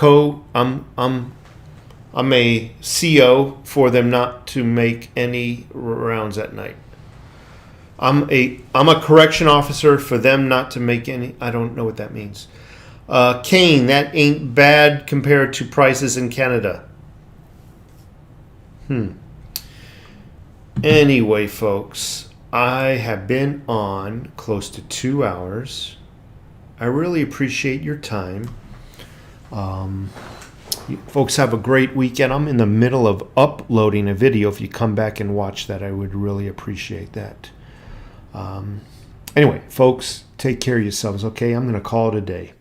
CO for them not to make any rounds at night. I'm a correction officer for them not to make any. I don't know what that means. Kane, that ain't bad compared to prices in Canada. Anyway, folks, I have been on close to 2 hours. I really appreciate your time. You folks have a great weekend. I'm in the middle of uploading a video. If you come back and watch that, I would really appreciate that. Anyway, folks, take care of yourselves, okay? I'm going to call it a day.